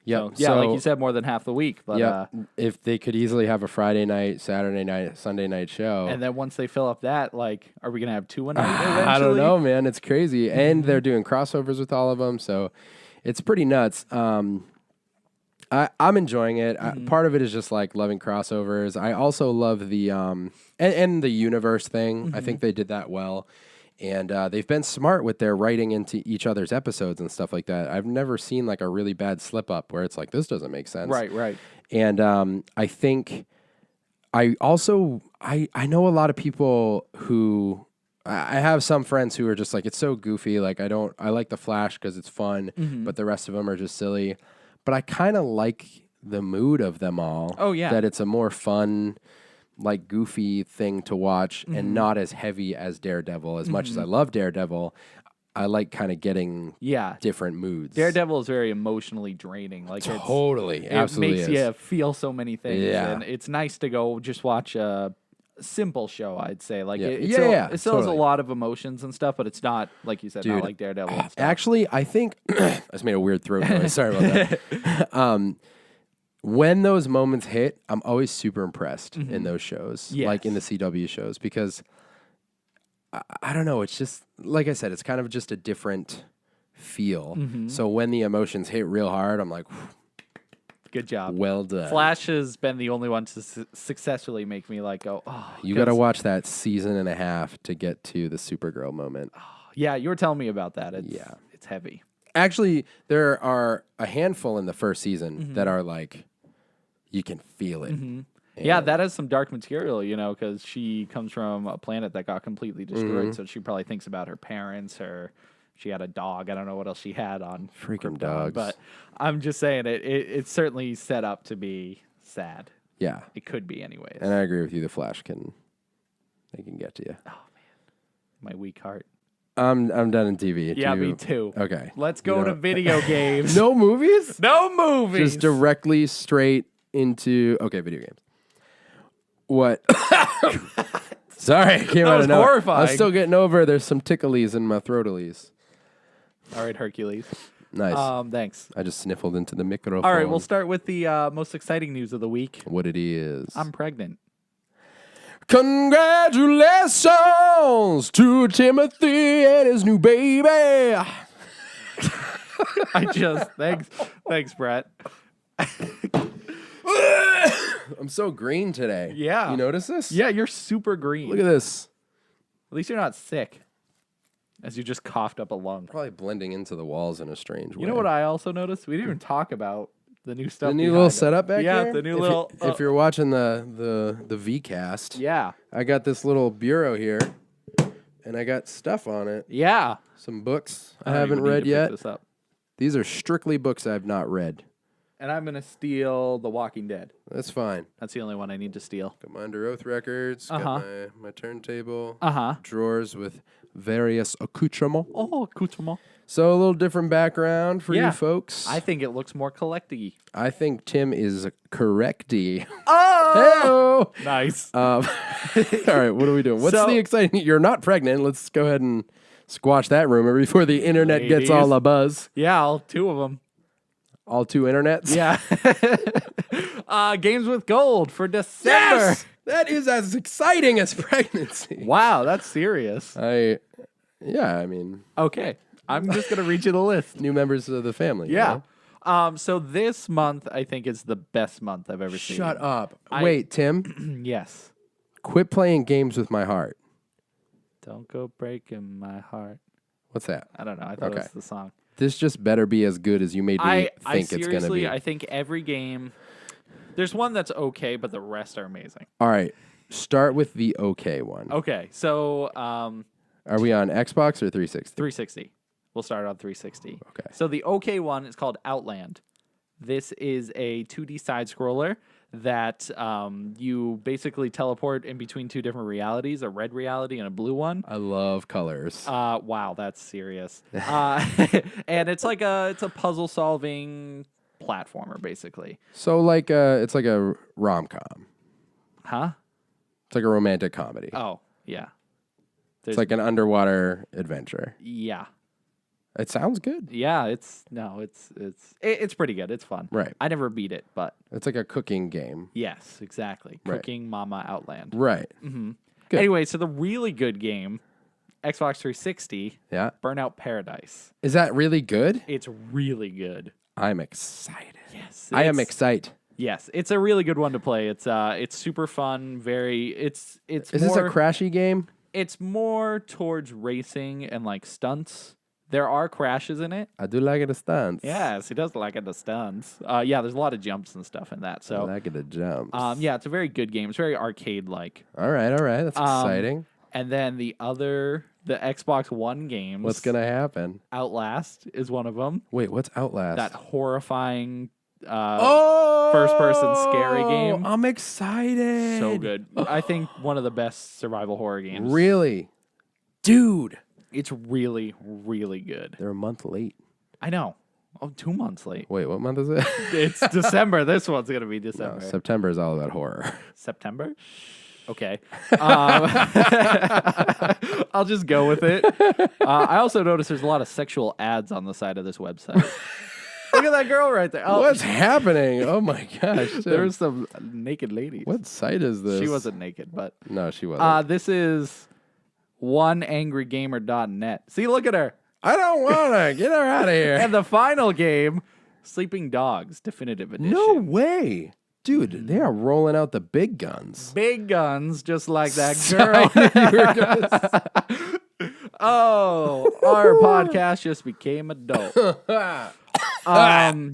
Speaker 1: Yep.
Speaker 2: So, like you said, more than half the week. But
Speaker 1: if they could easily have a Friday night, Saturday night, Sunday night show.
Speaker 2: And then once they fill up that, like, are we going to have two a night eventually?
Speaker 1: I don't know, man. It's crazy. And they're doing crossovers with all of them, so it's pretty nuts. I'm enjoying it. Part of it is just like loving crossovers. I also love the and the universe thing. I think they did that well, and they've been smart with their writing into each other's episodes and stuff like that. I've never seen like a really bad slip up where it's like this doesn't make sense.
Speaker 2: Right.
Speaker 1: And I think I know a lot of people who. I have some friends who are just like, it's so goofy. Like I like the Flash because it's fun, but the rest of them are just silly. But I kind of like the mood of them all.
Speaker 2: Oh, yeah.
Speaker 1: That it's a more fun, like goofy thing to watch and not as heavy as Daredevil. As much as I love Daredevil, I like kind of getting different moods.
Speaker 2: Daredevil is very emotionally draining. Like
Speaker 1: absolutely
Speaker 2: it makes you feel so many things. Yeah. And it's nice to go just watch a simple show, I'd say. Like it still has a lot of emotions and stuff, but it's not, like you said, not like Daredevil and stuff.
Speaker 1: Actually, I think I just made a weird throat noise. Sorry about that. When those moments hit, I'm always super impressed in those shows, like in the CW shows, because I don't know. It's just, like I said, it's kind of just a different feel. So when the emotions hit real hard, I'm like,
Speaker 2: good job.
Speaker 1: Well done.
Speaker 2: Flash has been the only one to successfully make me like go,
Speaker 1: you got to watch that season and a half to get to the Supergirl moment.
Speaker 2: Yeah, you were telling me about that. It's heavy.
Speaker 1: Actually, there are a handful in the first season that are like, you can feel it.
Speaker 2: Yeah, that has some dark material, you know, because she comes from a planet that got completely destroyed, so she probably thinks about her parents, she had a dog. I don't know what else she had on.
Speaker 1: Freaking dogs.
Speaker 2: But I'm just saying it's certainly set up to be sad.
Speaker 1: Yeah.
Speaker 2: It could be anyways.
Speaker 1: And I agree with you. The Flash can get to you.
Speaker 2: Oh, man. My weak heart.
Speaker 1: I'm done in TV.
Speaker 2: Yeah, me too.
Speaker 1: Okay.
Speaker 2: Let's go to video games.
Speaker 1: No movies?
Speaker 2: No movies.
Speaker 1: Just directly straight into, video games. What? Sorry, it came out of nowhere.
Speaker 2: Horrifying.
Speaker 1: I'm still getting over there's some ticklies in my throatalies.
Speaker 2: All right, Hercules.
Speaker 1: Nice.
Speaker 2: Thanks.
Speaker 1: I just sniffled into the microphone.
Speaker 2: All right, we'll start with the most exciting news of the week.
Speaker 1: What it is.
Speaker 2: I'm pregnant.
Speaker 1: Congratulations to Timothy and his new baby.
Speaker 2: Thanks, Brett.
Speaker 1: I'm so green today.
Speaker 2: Yeah.
Speaker 1: You notice this?
Speaker 2: Yeah, you're super green.
Speaker 1: Look at this.
Speaker 2: At least you're not sick, as you just coughed up a lung.
Speaker 1: Probably blending into the walls in a strange way.
Speaker 2: You know what I also noticed? We didn't even talk about the new stuff.
Speaker 1: The new little setup back
Speaker 2: here?
Speaker 1: here?
Speaker 2: Yeah, the new little...
Speaker 1: If you're watching the Vcast,
Speaker 2: yeah.
Speaker 1: I got this little bureau here, and I got stuff on it.
Speaker 2: Yeah.
Speaker 1: Some books I haven't read yet.
Speaker 2: This up.
Speaker 1: These are strictly books I've not read.
Speaker 2: And I'm going to steal The Walking Dead.
Speaker 1: That's fine.
Speaker 2: That's the only one I need to steal.
Speaker 1: Got my Under Oath records. Got my turntable. Drawers with various accoutrements.
Speaker 2: Oh, accoutrement.
Speaker 1: So a little different background for you folks.
Speaker 2: I think it looks more collecty.
Speaker 1: I think Tim is correcty.
Speaker 2: Oh!
Speaker 1: Hey-o!
Speaker 2: Nice.
Speaker 1: All right, what are we doing? What's the exciting? You're not pregnant. Let's go ahead and squash that rumor before the internet gets all abuzz.
Speaker 2: Yeah, all two of them.
Speaker 1: All two internets?
Speaker 2: Yeah. Games with Gold for December.
Speaker 1: Yes! That is as exciting as pregnancy.
Speaker 2: Wow, that's serious.
Speaker 1: I mean.
Speaker 2: Okay. I'm just going to read you the list.
Speaker 1: New members of the family.
Speaker 2: Yeah.
Speaker 1: You know?
Speaker 2: So this month, I think, is the best month I've ever seen.
Speaker 1: Shut up. Wait, Tim.
Speaker 2: Yes.
Speaker 1: Quit playing games with my heart.
Speaker 2: Don't go breaking my heart.
Speaker 1: What's that?
Speaker 2: I don't know. I thought it was the song.
Speaker 1: This just better be as good as you made me think it's going to be.
Speaker 2: I think every game... There's one that's okay, but the rest are amazing.
Speaker 1: All right. Start with the okay one.
Speaker 2: Okay. So...
Speaker 1: Are we on Xbox or 360?
Speaker 2: 360. We'll start on 360.
Speaker 1: Okay.
Speaker 2: So the okay one is called Outland. This is a 2D side scroller that you basically teleport in between two different realities, a red reality and a blue one.
Speaker 1: I love colors.
Speaker 2: Wow, that's serious. And it's a puzzle solving platformer basically.
Speaker 1: So it's like a rom-com.
Speaker 2: Huh?
Speaker 1: It's like a romantic comedy.
Speaker 2: Oh, yeah.
Speaker 1: It's like an underwater adventure.
Speaker 2: Yeah.
Speaker 1: It sounds good.
Speaker 2: Yeah, it's pretty good. It's fun.
Speaker 1: Right.
Speaker 2: I never beat it, but
Speaker 1: it's like a cooking game.
Speaker 2: Yes, exactly.
Speaker 1: Right.
Speaker 2: Cooking Mama Outland.
Speaker 1: Right.
Speaker 2: Mm-hmm.
Speaker 1: Good.
Speaker 2: Anyway, so the really good game, Xbox 360,
Speaker 1: yeah,
Speaker 2: Burnout Paradise.
Speaker 1: Is that really good?
Speaker 2: It's really good.
Speaker 1: I'm excited.
Speaker 2: Yes,
Speaker 1: I am excited.
Speaker 2: Yes, it's a really good one to play. It's super fun. Is
Speaker 1: this a crashy game?
Speaker 2: It's more towards racing and like stunts. There are crashes in it.
Speaker 1: I do like the stunts.
Speaker 2: Yes, he does like the stunts. Yeah, there's a lot of jumps and stuff in that. So
Speaker 1: I like the jumps.
Speaker 2: Yeah, it's a very good game. It's very arcade-like.
Speaker 1: All right. That's exciting.
Speaker 2: And then the Xbox One games.
Speaker 1: What's gonna happen?
Speaker 2: Outlast is one of them.
Speaker 1: Wait, what's Outlast?
Speaker 2: That horrifying first-person scary game.
Speaker 1: I'm excited.
Speaker 2: So good. I think one of the best survival horror games.
Speaker 1: Really? Dude.
Speaker 2: It's really, really good.
Speaker 1: They're a month late.
Speaker 2: I know. Oh, 2 months late.
Speaker 1: Wait, what month is it?
Speaker 2: It's December. This one's going to be December.
Speaker 1: No, September is all about horror.
Speaker 2: September? Okay. I'll just go with it. I also noticed there's a lot of sexual ads on the side of this website. Look at that girl right there. Oh,
Speaker 1: what's happening? Oh, my gosh.
Speaker 2: There's some naked ladies.
Speaker 1: What site is this?
Speaker 2: She wasn't naked, but...
Speaker 1: No, she wasn't.
Speaker 2: This is oneangrygamer.net. See, look at her.
Speaker 1: I don't want to. Get her out of here.
Speaker 2: And the final game, Sleeping Dogs Definitive Edition.
Speaker 1: No way. Dude, they are rolling out the big guns.
Speaker 2: Big guns, just like that girl. Oh, our podcast just became adult.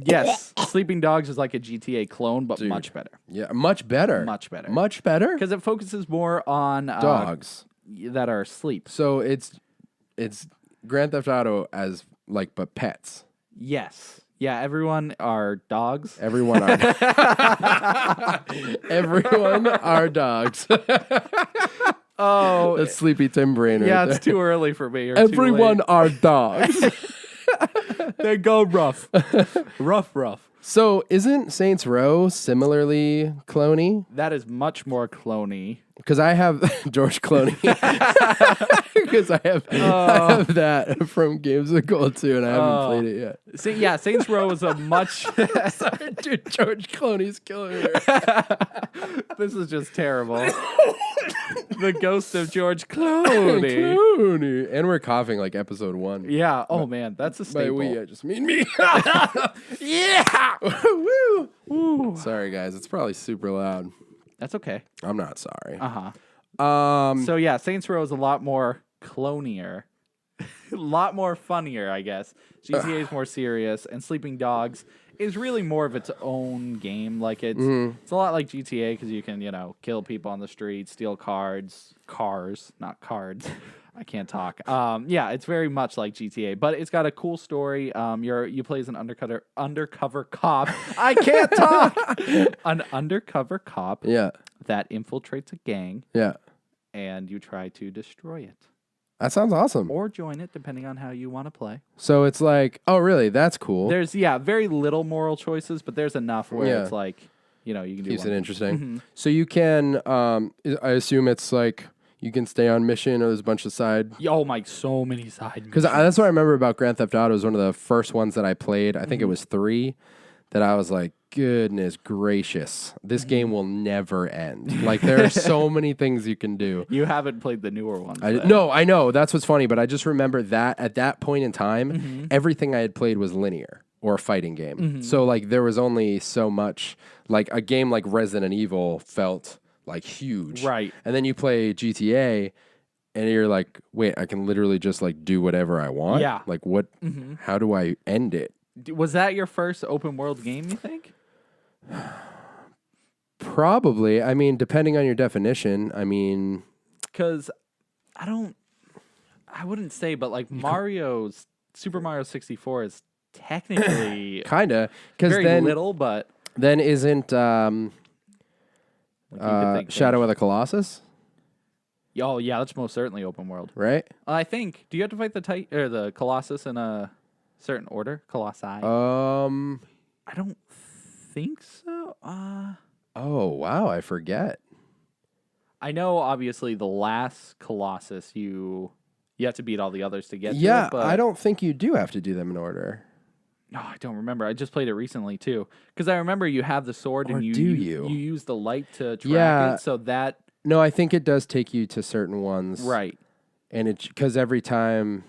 Speaker 2: Yes, Sleeping Dogs is like a GTA clone, but much better.
Speaker 1: Yeah, much better.
Speaker 2: Much better.
Speaker 1: Much better?
Speaker 2: Because it focuses more on
Speaker 1: dogs
Speaker 2: that are asleep.
Speaker 1: So it's Grand Theft Auto as but pets.
Speaker 2: Yes. Yeah, everyone are dogs.
Speaker 1: Everyone are everyone are dogs.
Speaker 2: Oh,
Speaker 1: that's Sleepy Tim brain right
Speaker 2: yeah,
Speaker 1: there.
Speaker 2: it's too early for me.
Speaker 1: Everyone are dogs.
Speaker 2: They go rough. rough.
Speaker 1: So isn't Saints Row similarly cloney?
Speaker 2: That is much more cloney.
Speaker 1: Because I have George Clooney. Because I have that from Games of Gold too, and I haven't played it yet.
Speaker 2: Yeah, Saints Row is a much...
Speaker 1: Sorry, dude, George Clooney's killing me.
Speaker 2: This is just terrible. The ghost of George Clooney.
Speaker 1: Clooney. And we're coughing like episode 1.
Speaker 2: Yeah. Oh, man. That's a
Speaker 1: By
Speaker 2: staple.
Speaker 1: we, I just mean me.
Speaker 2: Yeah.
Speaker 1: Woo. Woo. Sorry, guys. It's probably super loud.
Speaker 2: That's okay.
Speaker 1: I'm not sorry.
Speaker 2: So, yeah, Saints Row is a lot more clonier. A lot more funnier, I guess. GTA is more serious, and Sleeping Dogs is really more of its own game. Like it's a lot like GTA because you can kill people on the street, steal cars, not cards. I can't talk. Yeah, it's very much like GTA, but it's got a cool story. You play as an undercover cop. I can't talk. An undercover cop.
Speaker 1: Yeah.
Speaker 2: That infiltrates a gang.
Speaker 1: Yeah.
Speaker 2: And you try to destroy it.
Speaker 1: That sounds awesome.
Speaker 2: Or join it, depending on how you want to play.
Speaker 1: So it's like, oh, really? That's cool.
Speaker 2: There's, very little moral choices, but there's enough where it's like, you can do
Speaker 1: Keeps
Speaker 2: one.
Speaker 1: it interesting. So you can, I assume it's like, you can stay on mission or there's a bunch of side.
Speaker 2: Oh my, so many side missions.
Speaker 1: Because that's what I remember about Grand Theft Auto. It was one of the first ones that I played. I think it was 3 that I was like, goodness gracious, this game will never end. Like there are so many things you can do.
Speaker 2: You haven't played the newer ones.
Speaker 1: No, I know. That's what's funny. But I just remember that at that point in time, everything I had played was linear or a fighting game. So like there was only so much. Like a game like Resident Evil felt like huge.
Speaker 2: Right.
Speaker 1: And then you play GTA and you're like, wait, I can literally just like do whatever I want.
Speaker 2: Yeah.
Speaker 1: Like what, how do I end it?
Speaker 2: Was that your first open world game, you think?
Speaker 1: Probably. I mean, depending on your definition. I mean,
Speaker 2: because I wouldn't say, but like Super Mario 64 is technically
Speaker 1: kinda because
Speaker 2: very
Speaker 1: then
Speaker 2: little, but
Speaker 1: then isn't
Speaker 2: Shadow
Speaker 1: of the Colossus?
Speaker 2: Oh yeah, that's most certainly open world,
Speaker 1: right?
Speaker 2: I think. Do you have to fight the Colossus in a certain order? Colossi. I don't think so.
Speaker 1: Oh wow, I forget.
Speaker 2: I know, obviously, the last Colossus you have to beat all the others to get to
Speaker 1: it,
Speaker 2: but
Speaker 1: I don't think you do have to do them in order.
Speaker 2: No, I don't remember. I just played it recently too, because I remember you have the sword and you use the light to track it, so that.
Speaker 1: No, I think it does take you to certain ones,
Speaker 2: right?
Speaker 1: And it because every time.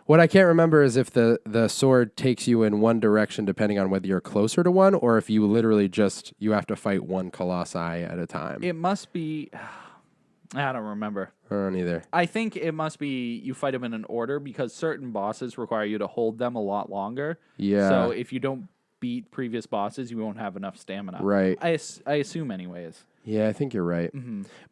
Speaker 1: What I can't remember is if the sword takes you in one direction depending on whether you're closer to one or if you literally you have to fight one colossi at a time.
Speaker 2: It must be... I don't remember.
Speaker 1: I don't either.
Speaker 2: I think it must be you fight them in an order because certain bosses require you to hold them a lot longer.
Speaker 1: Yeah.
Speaker 2: So if you don't beat previous bosses, you won't have enough stamina.
Speaker 1: Right.
Speaker 2: I assume anyways.
Speaker 1: Yeah, I think you're right.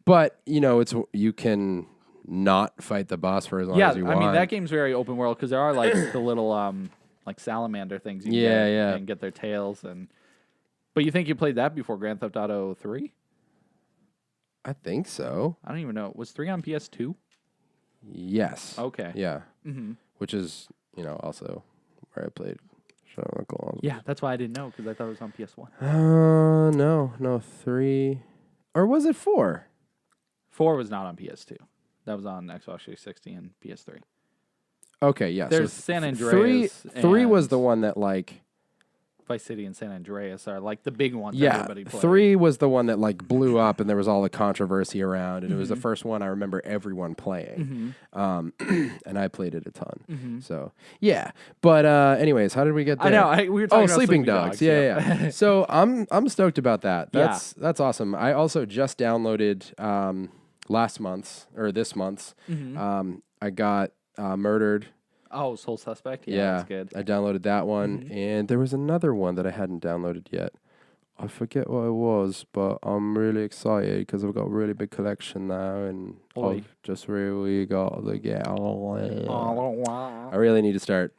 Speaker 1: But, you can... not fight the boss for as long as you want.
Speaker 2: I mean, that game's very open world because there are like the little like salamander things you can get and get their tails. But you think you played that before Grand Theft Auto 3?
Speaker 1: I think so.
Speaker 2: I don't even know. Was 3 on PS2?
Speaker 1: Yes.
Speaker 2: Okay.
Speaker 1: Yeah. Which is, also where I played Shadow of the Colossus.
Speaker 2: Yeah, that's why I didn't know because I thought it was on PS1.
Speaker 1: No, 3. Or was it 4?
Speaker 2: 4 was not on PS2. That was on Xbox 360 and PS3.
Speaker 1: Okay, yeah.
Speaker 2: There's San Andreas.
Speaker 1: 3 was the one that like
Speaker 2: Vice City and San Andreas are like the big ones.
Speaker 1: Yeah,
Speaker 2: everybody played.
Speaker 1: 3 was the one that like blew up, and there was all the controversy around, and it was the first one I remember everyone playing. And I played it a ton. So yeah, but anyways, how did we get there?
Speaker 2: I know we were talking about
Speaker 1: Sleeping Dogs. Yeah. So I'm stoked about that. That's awesome. I also just downloaded this month's. I got Murdered.
Speaker 2: Oh, Sole Suspect? Yeah, that's good.
Speaker 1: I downloaded that one, and there was another one that I hadn't downloaded yet. I forget what it was, but I'm really excited because I've got a really big collection now, and I've just really got to get on. I really need to start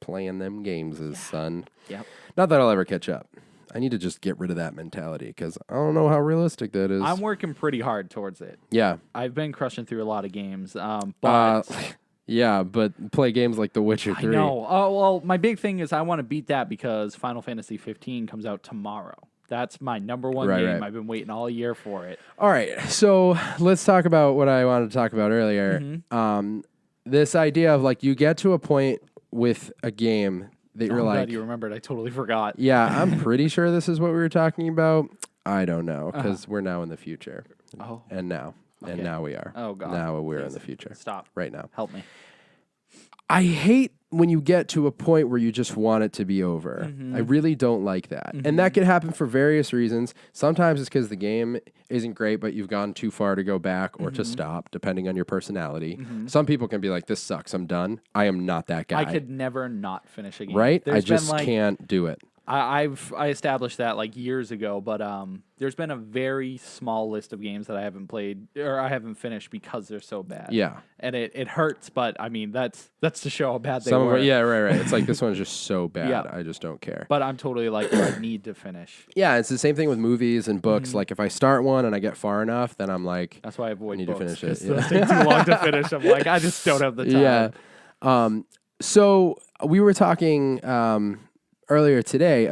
Speaker 1: playing them games, son.
Speaker 2: Yep.
Speaker 1: Not that I'll ever catch up. I need to just get rid of that mentality because I don't know how realistic that is.
Speaker 2: I'm working pretty hard towards it.
Speaker 1: Yeah.
Speaker 2: I've been crushing through a lot of games, but...
Speaker 1: yeah, but play games like The Witcher 3.
Speaker 2: I know. Oh, well, my big thing is I want to beat that because Final Fantasy 15 comes out tomorrow. That's my number one game. Right. I've been waiting all year for it.
Speaker 1: All right, so let's talk about what I wanted to talk about earlier. This idea of like you get to a point with a game that you're like...
Speaker 2: glad you remembered. I totally forgot.
Speaker 1: Yeah, I'm pretty sure this is what we were talking about. I don't know because we're now in the future. And now.
Speaker 2: Okay.
Speaker 1: And now we are.
Speaker 2: Oh, God.
Speaker 1: Now we're in the future.
Speaker 2: Stop.
Speaker 1: Right now.
Speaker 2: Help me.
Speaker 1: I hate when you get to a point where you just want it to be over. I really don't like that. And that can happen for various reasons. Sometimes it's because the game isn't great, but you've gone too far to go back or to stop, depending on your personality. Some people can be like, this sucks, I'm done. I am not that guy.
Speaker 2: I could never not finish a game.
Speaker 1: Right? I just can't do it.
Speaker 2: I established that like years ago, but there's been a very small list of games that I haven't played or I haven't finished because they're so bad.
Speaker 1: Yeah,
Speaker 2: and it hurts, but I mean that's to show how bad they were.
Speaker 1: Yeah, right. It's like this one's just so bad.
Speaker 2: Yeah.
Speaker 1: I just don't care.
Speaker 2: But I'm totally like I need to finish.
Speaker 1: Yeah, it's the same thing with movies and books. Like if I start one and I get far enough, then I'm like,
Speaker 2: that's why I avoid
Speaker 1: I need
Speaker 2: books,
Speaker 1: to finish it.
Speaker 2: Those take too long to finish. I'm like I just don't have the time.
Speaker 1: Yeah. So we were talking much earlier today,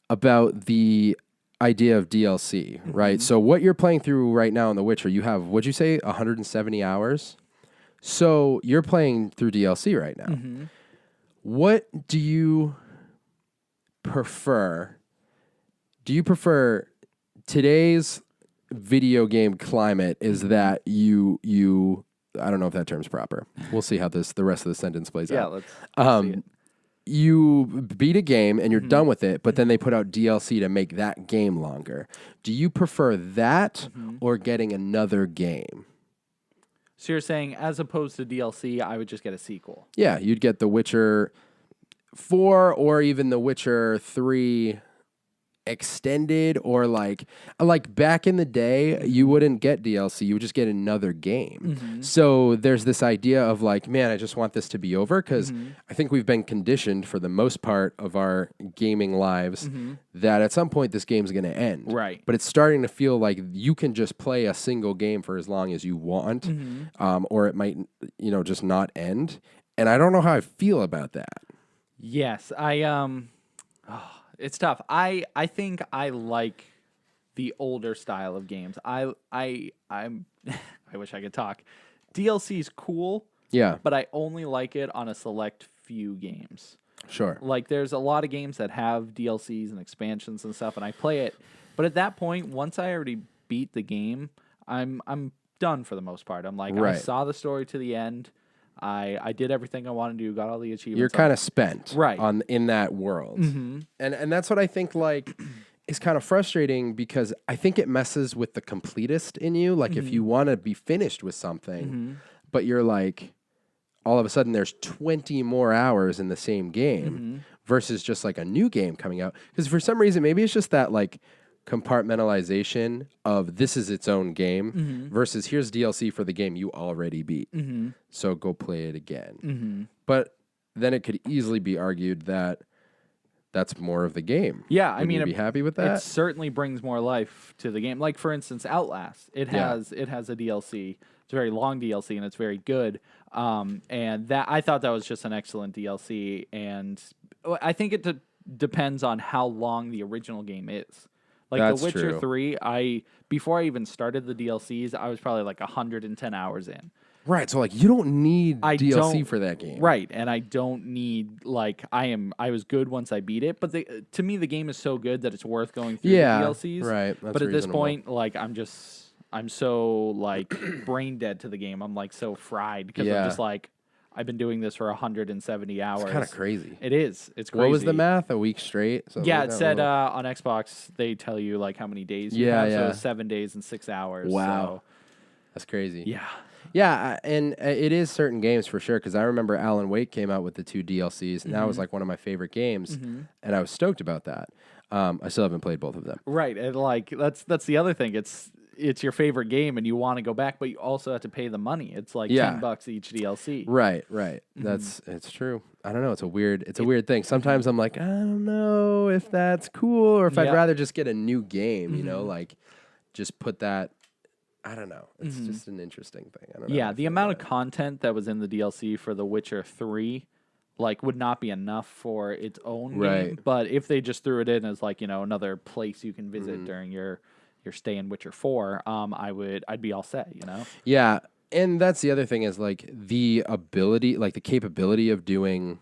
Speaker 1: about the idea of DLC, right? So what you're playing through right now in The Witcher, you have, what'd you say, 170 hours? So you're playing through DLC right now. What do you prefer? Do you prefer today's video game climate is that you I don't know if that term's proper. We'll see how the rest of the sentence plays out.
Speaker 2: Let's see it.
Speaker 1: You beat a game and you're done with it, but then they put out DLC to make that game longer. Do you prefer that or getting another game?
Speaker 2: So you're saying as opposed to DLC, I would just get a sequel?
Speaker 1: Yeah, you'd get The Witcher 4 or even The Witcher 3 extended, or like back in the day, you wouldn't get DLC, you would just get another game. So there's this idea of like, man, I just want this to be over because I think we've been conditioned for the most part of our gaming lives that at some point this game's going to end.
Speaker 2: Right.
Speaker 1: But it's starting to feel like you can just play a single game for as long as you want, or it might, just not end. And I don't know how I feel about that.
Speaker 2: Yes, it's tough. I think I like the older style of games. I'm I wish I could talk. DLC's cool.
Speaker 1: Yeah.
Speaker 2: But I only like it on a select few games.
Speaker 1: Sure.
Speaker 2: Like there's a lot of games that have DLCs and expansions and stuff, and I play it. But at that point, once I already beat the game, I'm done for the most part. I'm like, I saw the story to the end. I did everything I wanted to do, got all the achievements.
Speaker 1: You're kind of spent
Speaker 2: right
Speaker 1: in that world. And that's what I think like is kind of frustrating because I think it messes with the completist in you. Like if you want to be finished with something, but you're like, all of a sudden there's 20 more hours in the same game versus just like a new game coming out. Because for some reason, maybe it's just that like compartmentalization of this is its own game versus here's DLC for the game you already beat. So go play it again. But then it could easily be argued that that's more of the game.
Speaker 2: Yeah,
Speaker 1: I mean, be happy with that?
Speaker 2: It certainly brings more life to the game. Like for instance, Outlast, it has a DLC. It's a very long DLC and it's very good. And that I thought that was just an excellent DLC. And I think it depends on how long the original game is. Like
Speaker 1: That's
Speaker 2: The Witcher
Speaker 1: true.
Speaker 2: 3, before I even started the DLCs, I was probably like 110 hours in.
Speaker 1: Right, so like you don't need DLC for that game.
Speaker 2: Right, and I don't need like I was good once I beat it, but to me the game is so good that it's worth going through the DLCs.
Speaker 1: Right.
Speaker 2: But at this point, like I'm so like brain dead to the game. I'm like so fried because I'm just like I've been doing this for 170 hours.
Speaker 1: It's kind of crazy.
Speaker 2: It is. It's crazy.
Speaker 1: What was the math? A week straight?
Speaker 2: Yeah, it said on Xbox they tell you like how many days you have. So 7 days and 6 hours.
Speaker 1: Wow.
Speaker 2: So.
Speaker 1: That's crazy.
Speaker 2: Yeah.
Speaker 1: Yeah, and it is certain games for sure, because I remember Alan Wake came out with the 2 DLCs, and that was like one of my favorite games, and I was stoked about that. I still haven't played both of them.
Speaker 2: Right, and like that's the other thing. It's your favorite game, and you want to go back, but you also have to pay the money. It's like $10 each DLC.
Speaker 1: Right. It's true. I don't know. It's a weird thing. Sometimes I'm like, I don't know if that's cool, or if I'd rather just get a new game. You know, like just put that. I don't know. It's just an interesting thing. I don't know.
Speaker 2: Yeah, the amount of content that was in the DLC for The Witcher 3 like would not be enough for its own game. But if they just threw it in as like, another place you can visit during your stay in Witcher 4, I'd be all set,
Speaker 1: Yeah. And that's the other thing is like the ability, like the capability of doing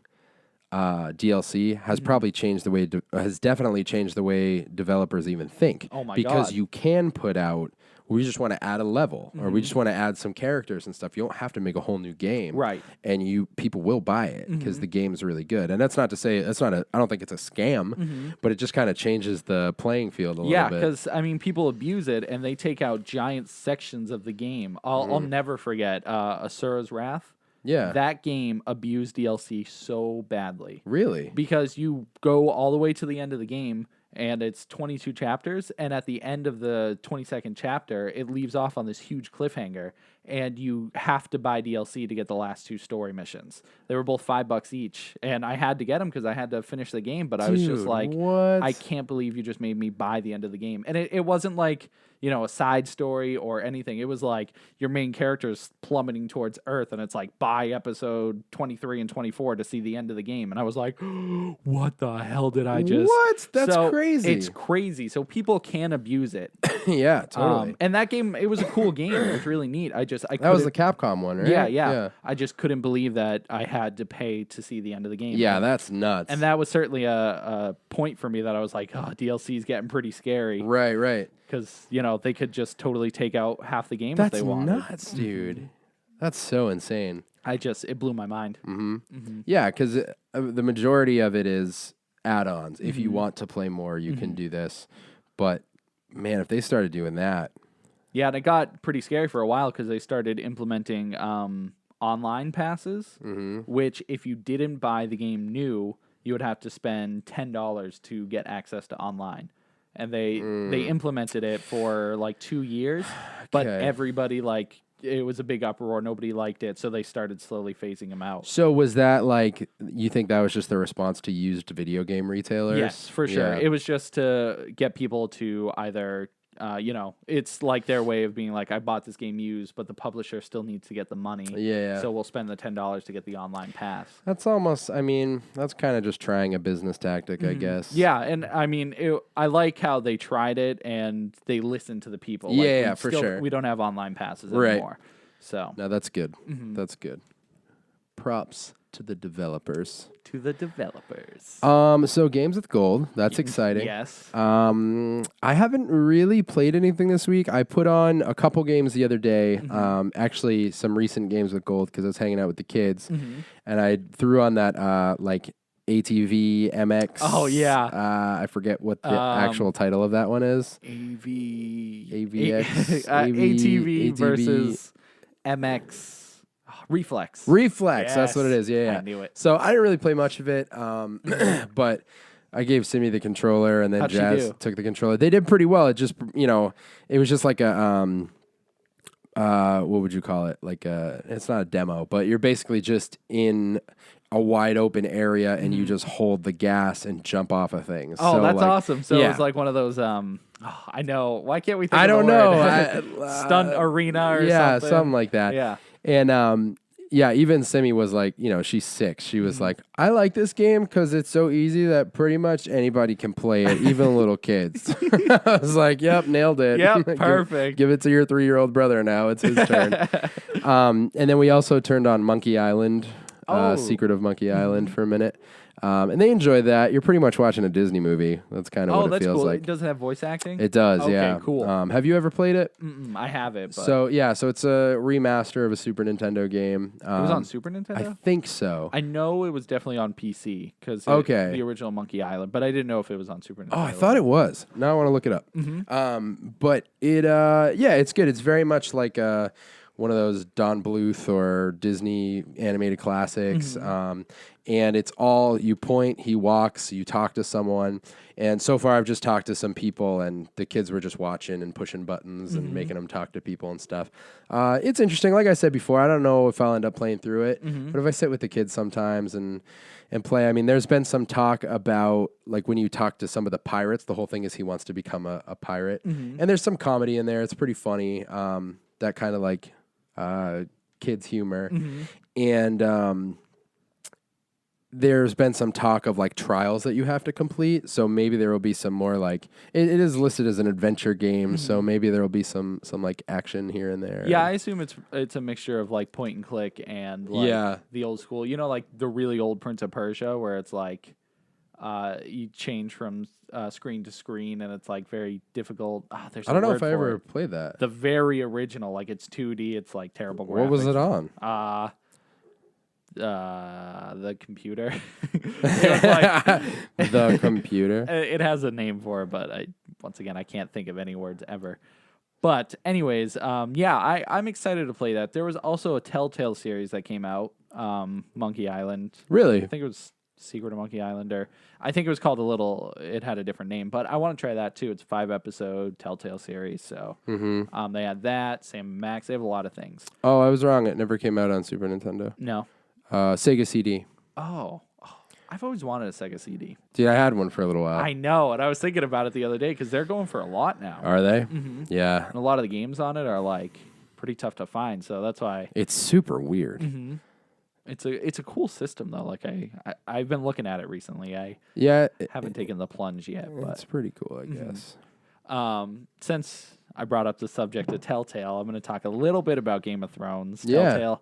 Speaker 1: DLC has probably changed the way has definitely changed the way developers even think.
Speaker 2: Oh my
Speaker 1: because
Speaker 2: God.
Speaker 1: you can put out. We just want to add a level, or we just want to add some characters and stuff. You don't have to make a whole new game,
Speaker 2: Right?
Speaker 1: And people will buy it because the game's really good. And that's not to say that's not a. I don't think it's a scam, but it just kind of changes the playing field a little bit.
Speaker 2: Yeah, because I mean, people abuse it and they take out giant sections of the game. I'll never forget Asura's Wrath.
Speaker 1: Yeah,
Speaker 2: That game abused DLC so badly.
Speaker 1: really.
Speaker 2: Because you go all the way to the end of the game and it's 22 chapters, and at the end of the 22nd chapter it leaves off on this huge cliffhanger, and you have to buy DLC to get the last 2 story missions. They were both $5 each, and I had to get them because I had to finish the game, but I was just like,
Speaker 1: what?
Speaker 2: I can't believe you just made me buy the end of the game. And it wasn't like, you know, a side story or anything. It was like your main character's plummeting towards Earth, and it's like, buy episode 23 and 24 to see the end of the game. And I was like, what the hell did I just...
Speaker 1: What? That's crazy.
Speaker 2: It's crazy. So people can abuse it.
Speaker 1: Yeah, totally.
Speaker 2: And that game, it was a cool game. It was really neat.
Speaker 1: That was the Capcom one, right?
Speaker 2: Yeah. I just couldn't believe that I had to pay to see the end of the game.
Speaker 1: Yeah, that's nuts.
Speaker 2: And that was certainly a point for me that I was like, oh, DLC's getting pretty scary.
Speaker 1: Right.
Speaker 2: Because, you know, they could just totally take out half the game if they wanted.
Speaker 1: That's nuts, dude. That's so insane.
Speaker 2: It blew my mind.
Speaker 1: Yeah, because the majority of it is add-ons. If you want to play more, you can do this. But, man, if they started doing that...
Speaker 2: Yeah, and it got pretty scary for a while because they started implementing online passes, which if you didn't buy the game new, you would have to spend $10 to get access to online. And they implemented it for like 2 years, but everybody it was a big uproar. Nobody liked it, so they started slowly phasing them out.
Speaker 1: So was that like, you think that was just the response to used video game retailers?
Speaker 2: Yes, for sure.
Speaker 1: Yeah.
Speaker 2: It was just to get people to either... it's like their way of being like, I bought this game used, but the publisher still needs to get the money. Yeah. So we'll spend the $10 to get the online pass.
Speaker 1: That's almost, I mean, that's kind of just trying a business tactic, I guess.
Speaker 2: Yeah, and I mean, I like how they tried it and they listened to the people.
Speaker 1: For sure.
Speaker 2: We don't have online passes anymore. So.
Speaker 1: No, that's good. That's good. Props to the developers. So games with gold. That's exciting.
Speaker 2: Yes.
Speaker 1: I haven't really played anything this week. I put on a couple games the other day. Actually, some recent games with gold because I was hanging out with the kids, and I threw on that ATV MX.
Speaker 2: Oh yeah.
Speaker 1: I forget what the actual title of that one is.
Speaker 2: ATV versus MX. Reflex.
Speaker 1: Yes. That's what it is. Yeah.
Speaker 2: I knew it.
Speaker 1: So I didn't really play much of it, but I gave Simi the controller, and then
Speaker 2: How'd
Speaker 1: Jazz took the controller. They did pretty well. It just, it was just like a, what would you call it? Like it's not a demo, but you're basically just in a wide open area, and you just hold the gas and jump off of things.
Speaker 2: Oh,
Speaker 1: so
Speaker 2: that's awesome. So
Speaker 1: yeah.
Speaker 2: it was like one of those, I know. Why can't we think
Speaker 1: I
Speaker 2: of
Speaker 1: don't
Speaker 2: the
Speaker 1: know.
Speaker 2: word? Stunt arena or something.
Speaker 1: Yeah, something like that.
Speaker 2: Yeah.
Speaker 1: And even Simi was like, she's 6. She was like, I like this game because it's so easy that pretty much anybody can play it, even little kids. I was like, yep, nailed it.
Speaker 2: Yep, perfect.
Speaker 1: Give it to your 3-year-old brother now. It's his turn. And then we also turned on Monkey Island, Secret of Monkey Island for a minute. And they enjoy that. You're pretty much watching a Disney movie. That's kind of what it feels
Speaker 2: cool.
Speaker 1: like.
Speaker 2: It doesn't have voice acting?
Speaker 1: It does,
Speaker 2: okay,
Speaker 1: yeah.
Speaker 2: Cool.
Speaker 1: Have you ever played it?
Speaker 2: I haven't. But
Speaker 1: So it's a remaster of a Super Nintendo game.
Speaker 2: it was on Super Nintendo?
Speaker 1: I think so.
Speaker 2: I know it was definitely on PC because the original Monkey Island, but I didn't know if it was on Super Nintendo.
Speaker 1: Oh, I thought it was. Now I want to look it up. But it, it's good. It's very much like one of those Don Bluth or Disney animated classics. And it's all, you point, he walks, you talk to someone. And so far I've just talked to some people, and the kids were just watching and pushing buttons and making them talk to people and stuff. It's interesting. Like I said before, I don't know if I'll end up playing through it, but if I sit with the kids sometimes and play, I mean, there's been some talk about, like, when you talk to some of the pirates, the whole thing is he wants to become a pirate. And there's some comedy in there. It's pretty funny. That kind of like kids humor. And there's been some talk of like trials that you have to complete. So maybe there will be some more like it is listed as an adventure game. So maybe there will be some like action here and there.
Speaker 2: Yeah, I assume it's a mixture of like point and click and like the old school. You know, like the really old Prince of Persia, where it's like you change from screen to screen, and it's like very difficult. There's
Speaker 1: I don't know if I ever played that.
Speaker 2: The very original, like it's 2D. It's like terrible graphics.
Speaker 1: What was it on?
Speaker 2: The computer.
Speaker 1: The computer.
Speaker 2: It has a name for it, but once again I can't think of any words ever. But anyways, I'm excited to play that. There was also a Telltale series that came out, Monkey Island.
Speaker 1: Really?
Speaker 2: I think it was Secret of Monkey Island, or I think it was called it had a different name, but I want to try that too. It's a 5-episode Telltale series, so they had that, Sam Max, they have a lot of things.
Speaker 1: Oh, I was wrong. It never came out on Super Nintendo.
Speaker 2: No.
Speaker 1: Sega CD.
Speaker 2: Oh, I've always wanted a Sega CD.
Speaker 1: Dude, I had one for a little while.
Speaker 2: I know, and I was thinking about it the other day because they're going for a lot now.
Speaker 1: Are they?
Speaker 2: Mm-hmm.
Speaker 1: Yeah.
Speaker 2: And a lot of the games on it are like pretty tough to find, so that's why.
Speaker 1: It's super weird.
Speaker 2: Mm-hmm. It's a cool system though. Like I've been looking at it recently. I haven't taken the plunge yet, but
Speaker 1: it's pretty cool, I guess.
Speaker 2: Since I brought up the subject of Telltale, I'm going to talk a little bit about Game of Thrones.
Speaker 1: Yeah.
Speaker 2: Telltale.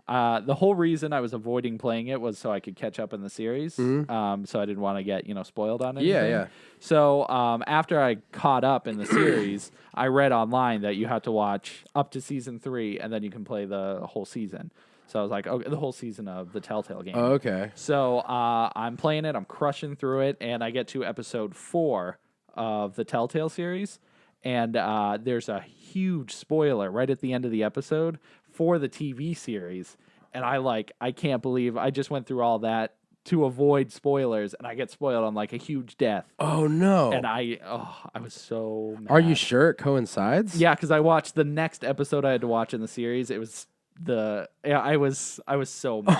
Speaker 2: The whole reason I was avoiding playing it was so I could catch up in the series. So I didn't want to get spoiled on anything.
Speaker 1: Yeah.
Speaker 2: So after I caught up in the series, I read online that you have to watch up to season 3 and then you can play the whole season. So I was like, okay, the whole season of the Telltale game.
Speaker 1: Oh, okay.
Speaker 2: So I'm playing it. I'm crushing through it, and I get to episode 4 of the Telltale series, and there's a huge spoiler right at the end of the episode for the TV series, and I can't believe I just went through all that to avoid spoilers, and I get spoiled on like a huge death.
Speaker 1: Oh no!
Speaker 2: And I was so mad.
Speaker 1: Are you sure it coincides?
Speaker 2: Yeah, because I watched the next episode I had to watch in the series. It was I was so mad.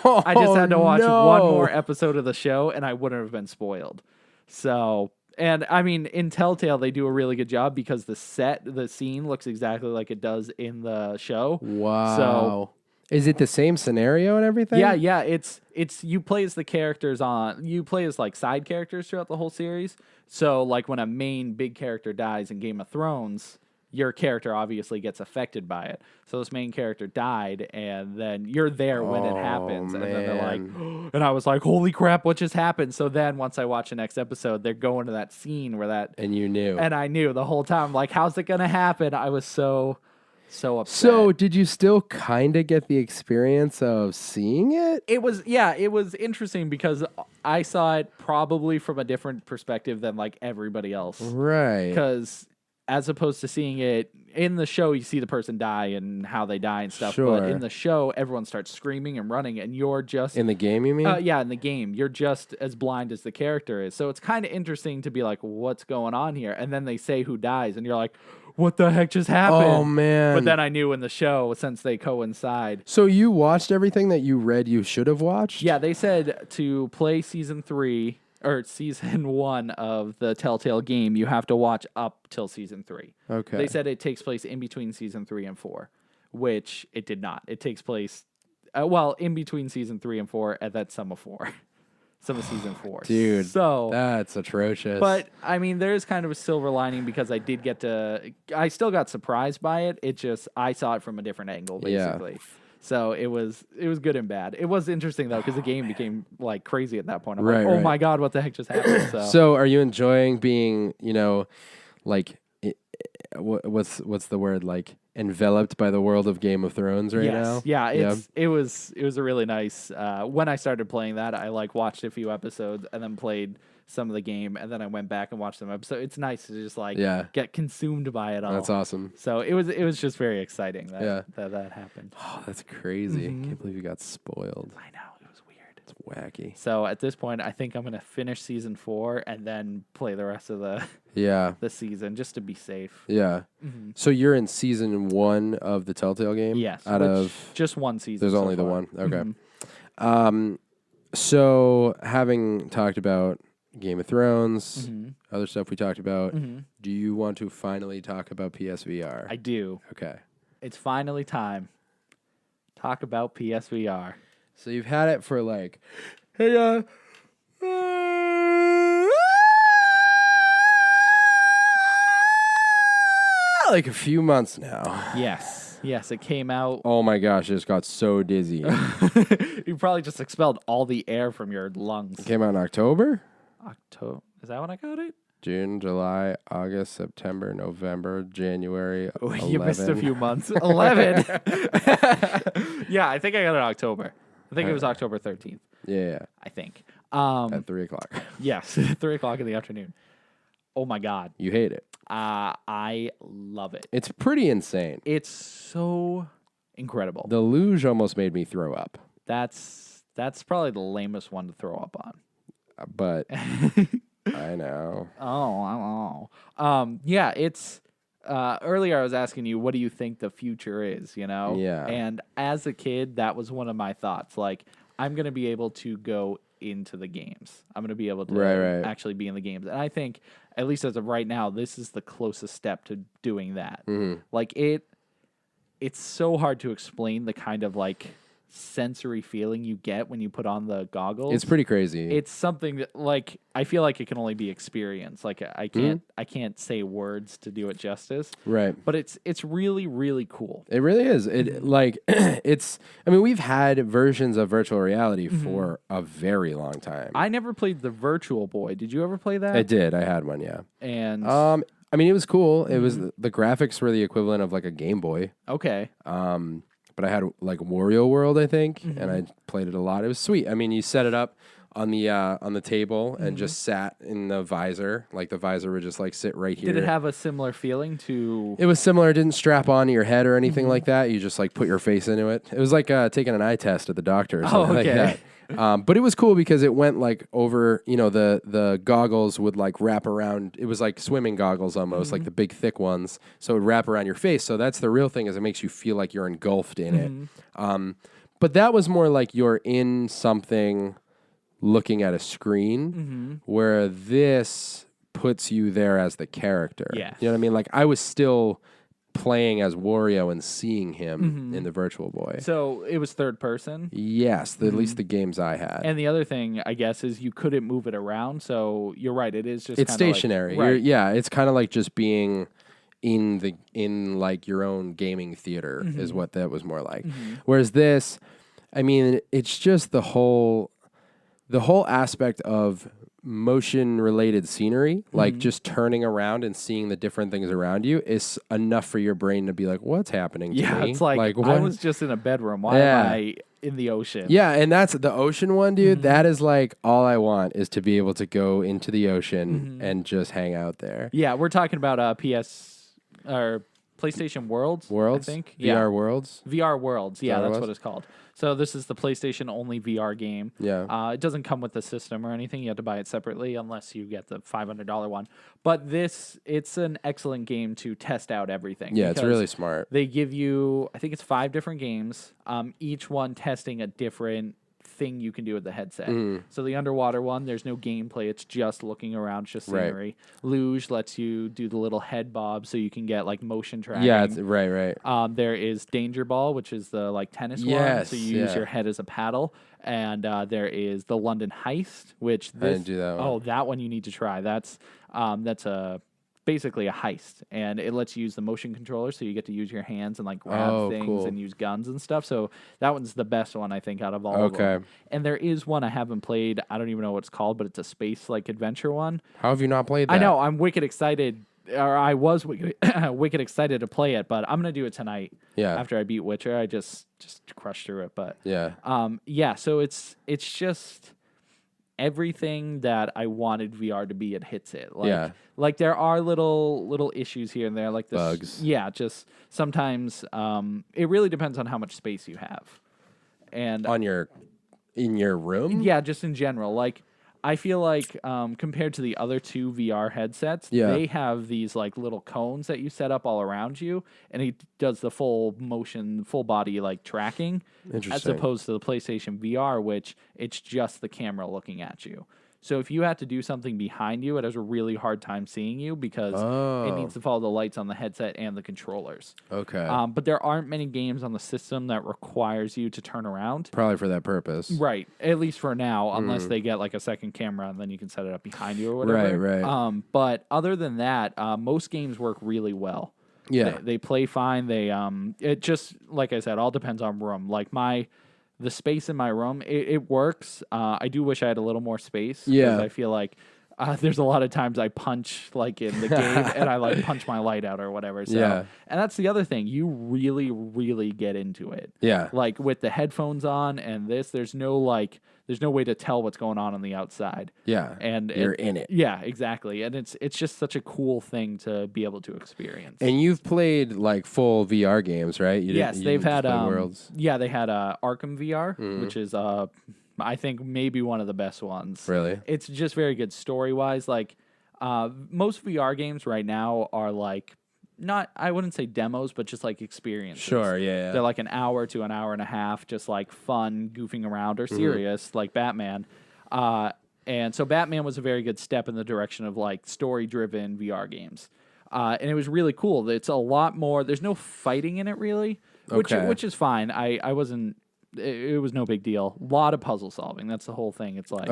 Speaker 2: I just had to watch one more episode of the show, and I wouldn't have been spoiled. So, and I mean, in Telltale, they do a really good job because the scene looks exactly like it does in the show.
Speaker 1: Wow.
Speaker 2: So,
Speaker 1: is it the same scenario and everything?
Speaker 2: Yeah. It's you play as you play as like side characters throughout the whole series. So, like when a main big character dies in Game of Thrones, your character obviously gets affected by it. So this main character died, and then you're there when it happens.
Speaker 1: Man.
Speaker 2: And then they're like, and I was like, holy crap, what just happened? So then once I watch the next episode, they're going to that scene where that.
Speaker 1: And you knew.
Speaker 2: And I knew the whole time. Like, how's it going to happen? I was so upset.
Speaker 1: So did you still kind of get the experience of seeing it?
Speaker 2: It was interesting because I saw it probably from a different perspective than like everybody else.
Speaker 1: Right.
Speaker 2: Because as opposed to seeing it in the show, you see the person die and how they die and stuff.
Speaker 1: Sure.
Speaker 2: But in the show, everyone starts screaming and running, and you're just
Speaker 1: in the game. You mean?
Speaker 2: Yeah, in the game, you're just as blind as the character is. So it's kind of interesting to be like, "What's going on here?" And then they say who dies, and you're like, "What the heck just happened?"
Speaker 1: Oh man!
Speaker 2: But then I knew in the show since they coincide.
Speaker 1: So you watched everything that you read you should have watched?
Speaker 2: Yeah, they said to play season 3. Or season 1 of the Telltale game, you have to watch up till season 3.
Speaker 1: Okay.
Speaker 2: They said it takes place in between season 3 and 4, which it did not. It takes place, in between season 3 and 4, and that's some of 4. Some of season 4.
Speaker 1: Dude,
Speaker 2: so
Speaker 1: that's atrocious.
Speaker 2: But, I mean, there's kind of a silver lining because I still got surprised by it. It just, I saw it from a different angle, basically. Yeah. So it was good and bad. It was interesting though because the game became like crazy at that point. I'm like, oh my god, what the heck just happened?
Speaker 1: So are you enjoying being, like, what's the word, like enveloped by the world of Game of Thrones right now?
Speaker 2: Yeah, it was a really nice. When I started playing that, I like watched a few episodes and then played some of the game, and then I went back and watched some episodes. It's nice to just like get consumed by it all.
Speaker 1: That's awesome.
Speaker 2: So it was just very exciting that happened.
Speaker 1: Oh, that's crazy. Can't believe you got spoiled.
Speaker 2: I know, it was weird.
Speaker 1: It's wacky.
Speaker 2: So at this point, I think I'm gonna finish season 4 and then play the rest of the season just to be safe.
Speaker 1: Yeah. Mm-hmm. So you're in season 1 of the Telltale game?
Speaker 2: Yes.
Speaker 1: Out of
Speaker 2: just one season.
Speaker 1: There's only the one. Okay. Mm-hmm. So having talked about Game of Thrones, other stuff we talked about. Do you want to finally talk about PSVR?
Speaker 2: I do.
Speaker 1: Okay.
Speaker 2: It's finally time. Talk about PSVR.
Speaker 1: So you've had it for like, hey, like a few months now.
Speaker 2: Yes, it came out.
Speaker 1: Oh my gosh, I just got so dizzy.
Speaker 2: You probably just expelled all the air from your lungs.
Speaker 1: It came out in October?
Speaker 2: October. Is that when I got it?
Speaker 1: June, July, August, September, November, January.
Speaker 2: Oh, you missed a few months. 11. Yeah, I think I got it in October. I think it was October 13th.
Speaker 1: Yeah.
Speaker 2: I think.
Speaker 1: At 3 o'clock.
Speaker 2: Yes, 3 o'clock in the afternoon. Oh my God.
Speaker 1: You hate it.
Speaker 2: I love it.
Speaker 1: It's pretty insane.
Speaker 2: It's so incredible.
Speaker 1: The luge almost made me throw up.
Speaker 2: That's probably the lamest one to throw up on.
Speaker 1: But I know.
Speaker 2: Yeah, it's earlier I was asking you, what do you think the future is, you know?
Speaker 1: Yeah.
Speaker 2: And as a kid, that was one of my thoughts. Like, I'm going to be able to go into the games. I'm going to be able to actually be in the games. And I think, at least as of right now, this is the closest step to doing that.
Speaker 1: Mm-hmm.
Speaker 2: Like, it's so hard to explain the kind of, like, sensory feeling you get when you put on the goggles.
Speaker 1: It's pretty crazy.
Speaker 2: It's something that, like, I feel like it can only be experienced. Like, I can't say words to do it justice.
Speaker 1: Right.
Speaker 2: But it's really, really cool.
Speaker 1: It really is. It like it's. I mean, we've had versions of virtual reality for a very long time.
Speaker 2: I never played the Virtual Boy. Did you ever play that?
Speaker 1: I did. I had one. Yeah.
Speaker 2: And
Speaker 1: I mean, it was cool. It was the graphics were the equivalent of like a Game Boy.
Speaker 2: Okay.
Speaker 1: But I had like Wario World, I think, and I played it a lot. It was sweet. I mean, you set it up on the table and just sat in the visor. Like the visor would just like sit right here.
Speaker 2: Did it have a similar feeling to?
Speaker 1: It was similar. It didn't strap onto your head or anything like that. You just like put your face into it. It was like taking an eye test at the doctor or something like that. But it was cool because it went like over, you know, the goggles would like wrap around. It was like swimming goggles almost, like the big thick ones. So it would wrap around your face. So that's the real thing, is it makes you feel like you're engulfed in it. But that was more like you're in something looking at a screen, where this puts you there as the character.
Speaker 2: Yes.
Speaker 1: You know what I mean? Like I was still playing as Wario and seeing him in the Virtual Boy.
Speaker 2: So it was third person?
Speaker 1: Yes, at least the games I had.
Speaker 2: And the other thing, I guess, is you couldn't move it around. So you're right, it is just
Speaker 1: it's stationary.
Speaker 2: Like, right.
Speaker 1: It's kind of like just being in like your own gaming theater is what that was more like. Whereas this, I mean, it's just the whole aspect of motion related scenery, like just turning around and seeing the different things around you, is enough for your brain to be like, what's happening to me?
Speaker 2: Yeah, it's like I was just in a bedroom. Why am I in the ocean?
Speaker 1: Yeah, and that's the ocean one, dude. That is like all I want, is to be able to go into the ocean and just hang out there.
Speaker 2: Yeah, we're talking about PS or PlayStation Worlds, I think.
Speaker 1: VR Worlds?
Speaker 2: VR Worlds, yeah, that's what it's called. So this is the PlayStation only VR game.
Speaker 1: Yeah.
Speaker 2: It doesn't come with the system or anything. You have to buy it separately unless you get the $500 one. But it's an excellent game to test out everything.
Speaker 1: Yeah, it's really smart.
Speaker 2: They give you, I think it's 5 different games, each one testing a different thing you can do with the headset. So the underwater one, there's no gameplay. It's just looking around, just scenery. Right. Luge lets you do the little head bob so you can get like motion tracking.
Speaker 1: Yeah, right.
Speaker 2: There is Danger Ball, which is the like tennis one. So you use your head as a paddle. And there is the London Heist, which
Speaker 1: I didn't do that one.
Speaker 2: Oh, that one you need to try. That's basically a heist, and it lets you use the motion controller, so you get to use your hands and like grab things and use guns and stuff. So that one's the best one, I think, out of all of them. And there is one I haven't played. I don't even know what it's called, but it's a space like adventure one.
Speaker 1: How have you not played that?
Speaker 2: I know. I'm wicked excited. Or I was wicked excited to play it, but I'm gonna do it tonight. Yeah. After I beat Witcher, I just crushed through it. But yeah. So it's just everything that I wanted VR to be. It hits it. Like there are little issues here and there, like this, bugs. Yeah. Just sometimes it really depends on how much space you have, and
Speaker 1: in your room.
Speaker 2: Yeah, just in general, like. I feel like compared to the other 2 VR headsets, they have these like little cones that you set up all around you, and it does the full motion, full body like tracking, as opposed to the PlayStation VR, which it's just the camera looking at you. So if you had to do something behind you, it has a really hard time seeing you because it needs to follow the lights on the headset and the controllers.
Speaker 1: Okay.
Speaker 2: But there aren't many games on the system that requires you to turn around.
Speaker 1: Probably for that purpose.
Speaker 2: Right. At least for now, unless they get like a second camera and then you can set it up behind you or whatever.
Speaker 1: Right.
Speaker 2: But other than that, most games work really well.
Speaker 1: Yeah.
Speaker 2: They play fine. It just, like I said, all depends on room. Like the space in my room, it works. I do wish I had a little more space.
Speaker 1: Yeah.
Speaker 2: I feel like there's a lot of times I punch like in the game and I like punch my light out or whatever. So,
Speaker 1: Yeah.
Speaker 2: And that's the other thing. You really, really get into it.
Speaker 1: Yeah.
Speaker 2: Like with the headphones on and there's no way to tell what's going on the outside.
Speaker 1: Yeah.
Speaker 2: And
Speaker 1: you're in it.
Speaker 2: Yeah, exactly. And it's just such a cool thing to be able to experience.
Speaker 1: And you've played like full VR games, right?
Speaker 2: Yes, they've had
Speaker 1: Worlds.
Speaker 2: Yeah, they had Arkham VR, which is I think maybe one of the best ones.
Speaker 1: Really?
Speaker 2: It's just very good story-wise. Like most VR games right now are like I wouldn't say demos, but just like experiences.
Speaker 1: Sure, yeah.
Speaker 2: They're like an hour to an hour and a half, just like fun, goofing around or serious, like Batman. And so Batman was a very good step in the direction of like story-driven VR games. And it was really cool. It's a lot more. There's no fighting in it really, which is fine. I wasn't. It was no big deal. A lot of puzzle solving. That's the whole thing. It's like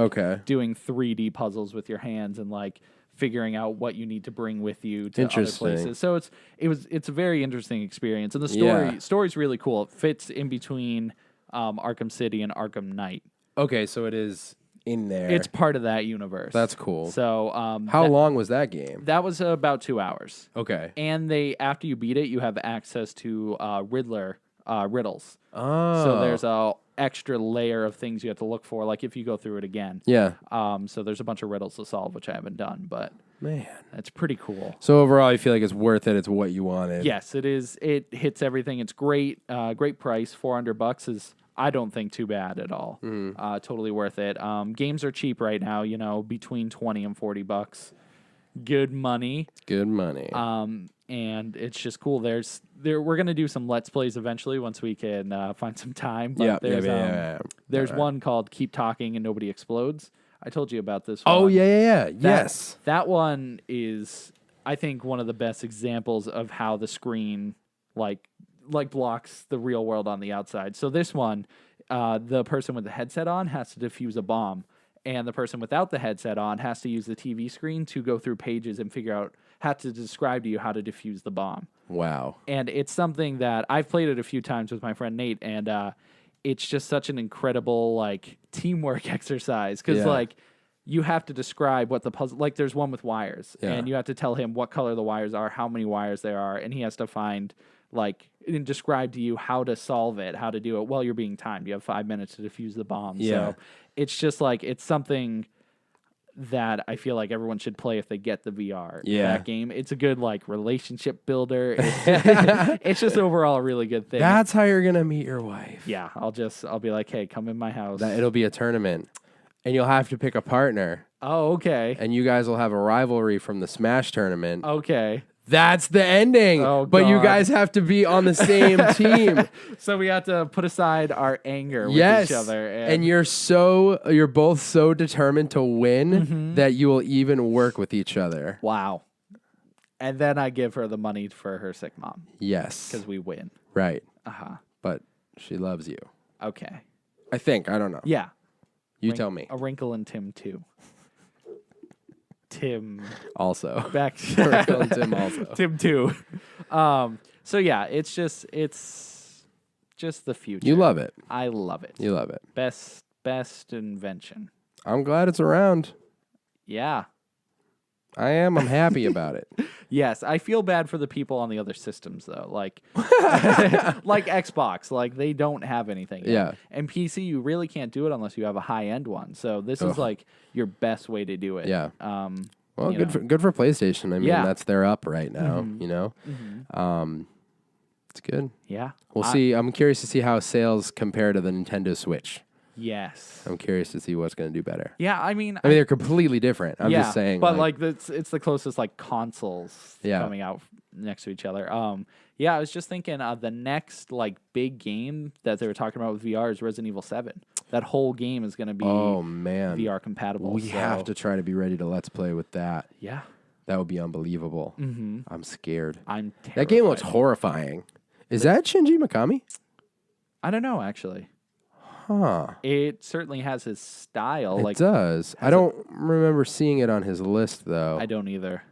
Speaker 2: doing 3D puzzles with your hands and like figuring out what you need to bring with you to other places. So it's a very interesting experience. And the story's really cool. It fits in between Arkham City and Arkham Knight.
Speaker 1: Okay, so it is in there.
Speaker 2: It's part of that universe.
Speaker 1: That's cool.
Speaker 2: So
Speaker 1: how long was that game?
Speaker 2: That was about 2 hours.
Speaker 1: Okay.
Speaker 2: And after you beat it, you have access to Riddler riddles.
Speaker 1: Oh.
Speaker 2: So there's a extra layer of things you have to look for, like if you go through it again.
Speaker 1: Yeah.
Speaker 2: So there's a bunch of riddles to solve, which I haven't done, but
Speaker 1: man,
Speaker 2: it's pretty cool.
Speaker 1: So overall, you feel like it's worth it. It's what you wanted.
Speaker 2: Yes, it is. It hits everything. It's great. Great price. $400 is, I don't think, too bad at all. Totally worth it. Games are cheap right now. Between $20 and $40. Good money.
Speaker 1: Good money.
Speaker 2: And it's just cool. We're gonna do some Let's Plays eventually once we can find some time. But there's one called Keep Talking and Nobody Explodes. I told you about this one.
Speaker 1: Oh yeah. Yes.
Speaker 2: That one is, I think, one of the best examples of how the screen like blocks the real world on the outside. So this one, the person with the headset on has to defuse a bomb. And the person without the headset on has to use the TV screen to go through pages and figure out how to describe to you how to defuse the bomb.
Speaker 1: Wow.
Speaker 2: And it's something that I've played it a few times with my friend Nate, and it's just such an incredible like teamwork exercise because like you have to describe what the puzzle, like there's one with wires, and you have to tell him what color the wires are, how many wires there are, and he has to find like and describe to you how to solve it, how to do it while you're being timed. You have 5 minutes to defuse the bomb.
Speaker 1: Yeah.
Speaker 2: So it's just like, it's something that I feel like everyone should play if they get the VR.
Speaker 1: Yeah.
Speaker 2: That game. It's a good like relationship builder. It's just overall a really good thing.
Speaker 1: That's how you're gonna meet your wife.
Speaker 2: Yeah. I'll be like, hey, come in my house.
Speaker 1: It'll be a tournament. And you'll have to pick a partner.
Speaker 2: Oh, okay.
Speaker 1: And you guys will have a rivalry from the Smash tournament.
Speaker 2: Okay.
Speaker 1: That's the ending.
Speaker 2: Oh,
Speaker 1: but you
Speaker 2: God.
Speaker 1: guys have to be on the same team.
Speaker 2: So we have to put aside our anger with each other.
Speaker 1: And you're both so determined to win that you will even work with each other.
Speaker 2: Wow. And then I give her the money for her sick mom.
Speaker 1: Yes.
Speaker 2: Because we win.
Speaker 1: Right.
Speaker 2: Uh-huh.
Speaker 1: But she loves you.
Speaker 2: Okay.
Speaker 1: I think. I don't know.
Speaker 2: Yeah.
Speaker 1: You tell me.
Speaker 2: A Wrinkle in Tim too. Tim
Speaker 1: also.
Speaker 2: Back
Speaker 1: A Wrinkle in Tim also.
Speaker 2: Tim too. So yeah, it's just the future.
Speaker 1: You love it.
Speaker 2: I love it.
Speaker 1: You love it.
Speaker 2: Best invention.
Speaker 1: I'm glad it's around.
Speaker 2: Yeah.
Speaker 1: I am. I'm happy about it.
Speaker 2: Yes, I feel bad for the people on the other systems though, like like Xbox, like they don't have anything yet.
Speaker 1: Yeah.
Speaker 2: And PC, you really can't do it unless you have a high end one. So this is like your best way to do it.
Speaker 1: Yeah. Well, good for PlayStation. I mean, that's they're up right now. You know, it's good.
Speaker 2: Yeah.
Speaker 1: We'll see. I'm curious to see how sales compare to the Nintendo Switch.
Speaker 2: Yes.
Speaker 1: I'm curious to see what's going to do better.
Speaker 2: Yeah, I mean,
Speaker 1: they're completely different. I'm just saying.
Speaker 2: But it's the closest like consoles coming out next to each other. Yeah, I was just thinking the next like big game that they were talking about with VR is Resident Evil 7. that whole game is going to be VR compatible.
Speaker 1: We have to try to be ready to let's play with that.
Speaker 2: Yeah.
Speaker 1: That would be unbelievable. Mm-hmm. I'm scared.
Speaker 2: I'm terrified.
Speaker 1: That game looks horrifying. Is that Shinji Mikami?
Speaker 2: I don't know, actually.
Speaker 1: Huh.
Speaker 2: It certainly has his style.
Speaker 1: It does. I don't remember seeing it on his list, though.
Speaker 2: I don't either.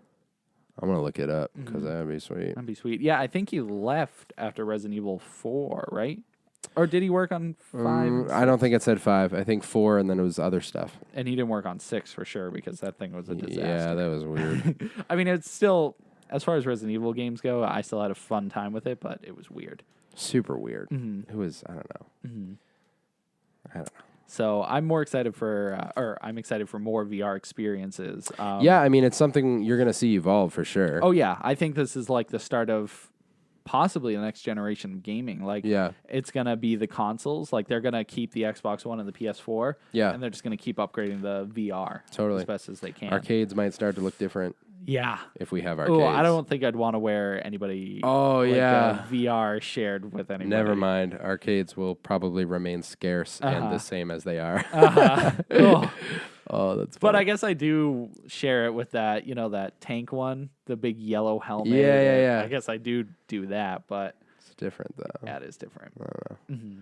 Speaker 1: I'm going to look it up because that'd be sweet.
Speaker 2: That'd be sweet. Yeah, I think he left after Resident Evil 4, right? Or did he work on 5?
Speaker 1: I don't think it said 5. I think 4, and then it was other stuff.
Speaker 2: And he didn't work on 6 for sure because that thing was a disaster.
Speaker 1: Yeah, that was weird.
Speaker 2: I mean, it's still, as far as Resident Evil games go, I still had a fun time with it, but it was weird.
Speaker 1: Super weird. It was, I don't know. I don't know.
Speaker 2: So I'm more excited I'm excited for more VR experiences.
Speaker 1: Yeah, I mean, it's something you're going to see evolve for sure.
Speaker 2: Oh, yeah. I think this is like the start of possibly the next generation of gaming. Like, it's going to be the consoles. Like, they're going to keep the Xbox One and the PS4.
Speaker 1: Yeah.
Speaker 2: And they're just going to keep upgrading the VR
Speaker 1: totally
Speaker 2: as best as they can.
Speaker 1: Arcades might start to look different.
Speaker 2: Yeah.
Speaker 1: If we have arcades.
Speaker 2: Oh, I don't think I'd want to wear anybody.
Speaker 1: Oh, yeah.
Speaker 2: VR shared with anybody.
Speaker 1: Never mind. Arcades will probably remain scarce and the same as they are. Oh, that's funny.
Speaker 2: But I guess I do share it with that, that tank one, the big yellow helmet.
Speaker 1: Yeah.
Speaker 2: I guess I do that, but
Speaker 1: it's different, though.
Speaker 2: Yeah, it is different.
Speaker 1: I don't know.
Speaker 2: Mm-hmm.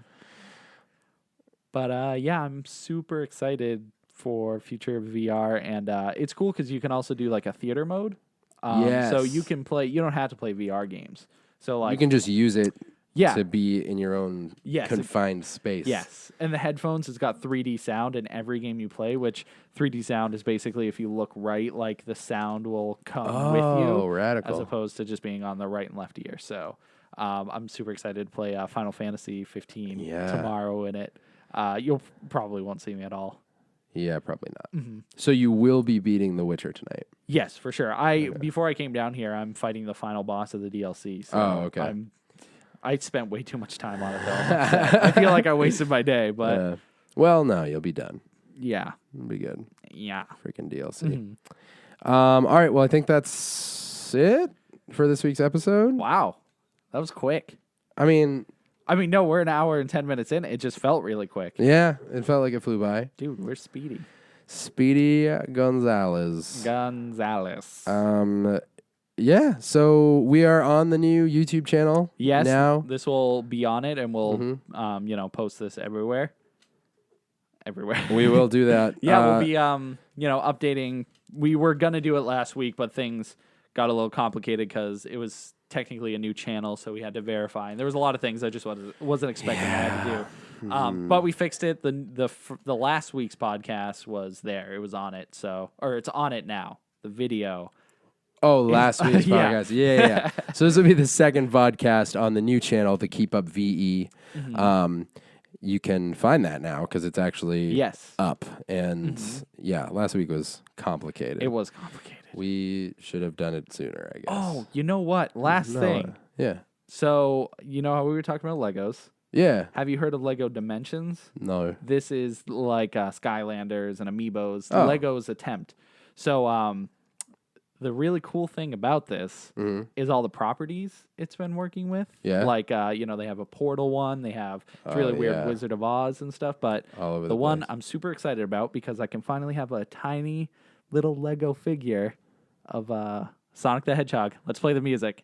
Speaker 2: But yeah, I'm super excited for future VR, and it's cool because you can also do like a theater mode.
Speaker 1: Yes.
Speaker 2: So you can play. You don't have to play VR games. So like
Speaker 1: you can just use it. To be in your own confined space.
Speaker 2: Yes. And the headphones has got 3D sound in every game you play, which 3D sound is basically if you look right, like the sound will come with you.
Speaker 1: Oh, radical.
Speaker 2: As opposed to just being on the right and left ear. So I'm super excited to play Final Fantasy 15 tomorrow in it. You'll probably won't see me at all.
Speaker 1: Yeah, probably not. Mm-hmm. So you will be beating The Witcher tonight?
Speaker 2: Yes, for sure. Before I came down here, I'm fighting the final boss of the DLC. So
Speaker 1: okay.
Speaker 2: I spent way too much time on it, though. I feel like I wasted my day, but...
Speaker 1: well, no, you'll be done.
Speaker 2: Yeah.
Speaker 1: It'll be good.
Speaker 2: Yeah.
Speaker 1: Freaking DLC. Mm-hmm. All right, well, I think that's it for this week's episode.
Speaker 2: Wow. That was quick.
Speaker 1: I mean,
Speaker 2: no, we're an hour and 10 minutes in. It just felt really quick.
Speaker 1: Yeah, it felt like it flew by.
Speaker 2: Dude, we're speedy.
Speaker 1: Speedy Gonzalez. Yeah, so we are on the new YouTube channel.
Speaker 2: Yes,
Speaker 1: now
Speaker 2: this will be on it, and we'll, post this everywhere.
Speaker 1: We will do that.
Speaker 2: Yeah, we'll be, updating. We were gonna do it last week, but things got a little complicated because it was technically a new channel, so we had to verify, and there was a lot of things I just wasn't expecting I had to do. But we fixed it. The last week's podcast was there. It was on it. It's on it now. The video.
Speaker 1: Oh, last week's podcast. Yeah. So this will be the second vodcast on the new channel, the Keep Up VE. Mm-hmm. You can find that now because it's actually up. And last week was complicated.
Speaker 2: It was complicated.
Speaker 1: We should have done it sooner, I guess.
Speaker 2: Oh, you know what? Last thing.
Speaker 1: Yeah.
Speaker 2: So, you know how we were talking about Legos?
Speaker 1: Yeah.
Speaker 2: Have you heard of Lego Dimensions?
Speaker 1: No.
Speaker 2: This is like Skylanders and Amiibos, Lego's attempt. So, the really cool thing about this is all the properties it's been working with.
Speaker 1: Yeah.
Speaker 2: Like, they have a Portal one. They have really weird Wizard of Oz and stuff. But the one I'm super excited about because I can finally have a tiny little Lego figure of Sonic the Hedgehog. Let's play the music.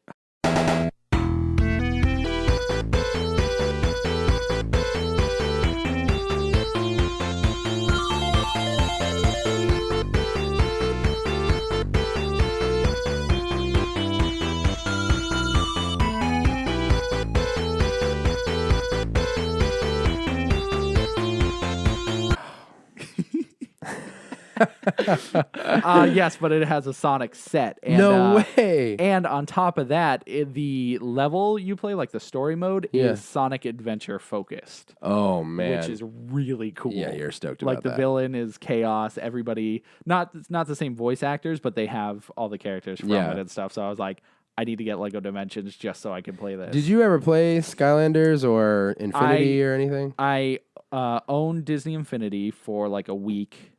Speaker 2: Yes, but it has a Sonic set. And,
Speaker 1: no way.
Speaker 2: And on top of that, the level you play, like the story mode, is Sonic Adventure focused.
Speaker 1: Oh, man.
Speaker 2: Which is really cool.
Speaker 1: Yeah, you're stoked about
Speaker 2: that. Like the villain is Chaos. Everybody, not the same voice actors, but they have all the characters from it and stuff. So I was like, I need to get Lego Dimensions just so I can play this.
Speaker 1: Did you ever play Skylanders or Infinity or anything?
Speaker 2: I owned Disney Infinity for like a week.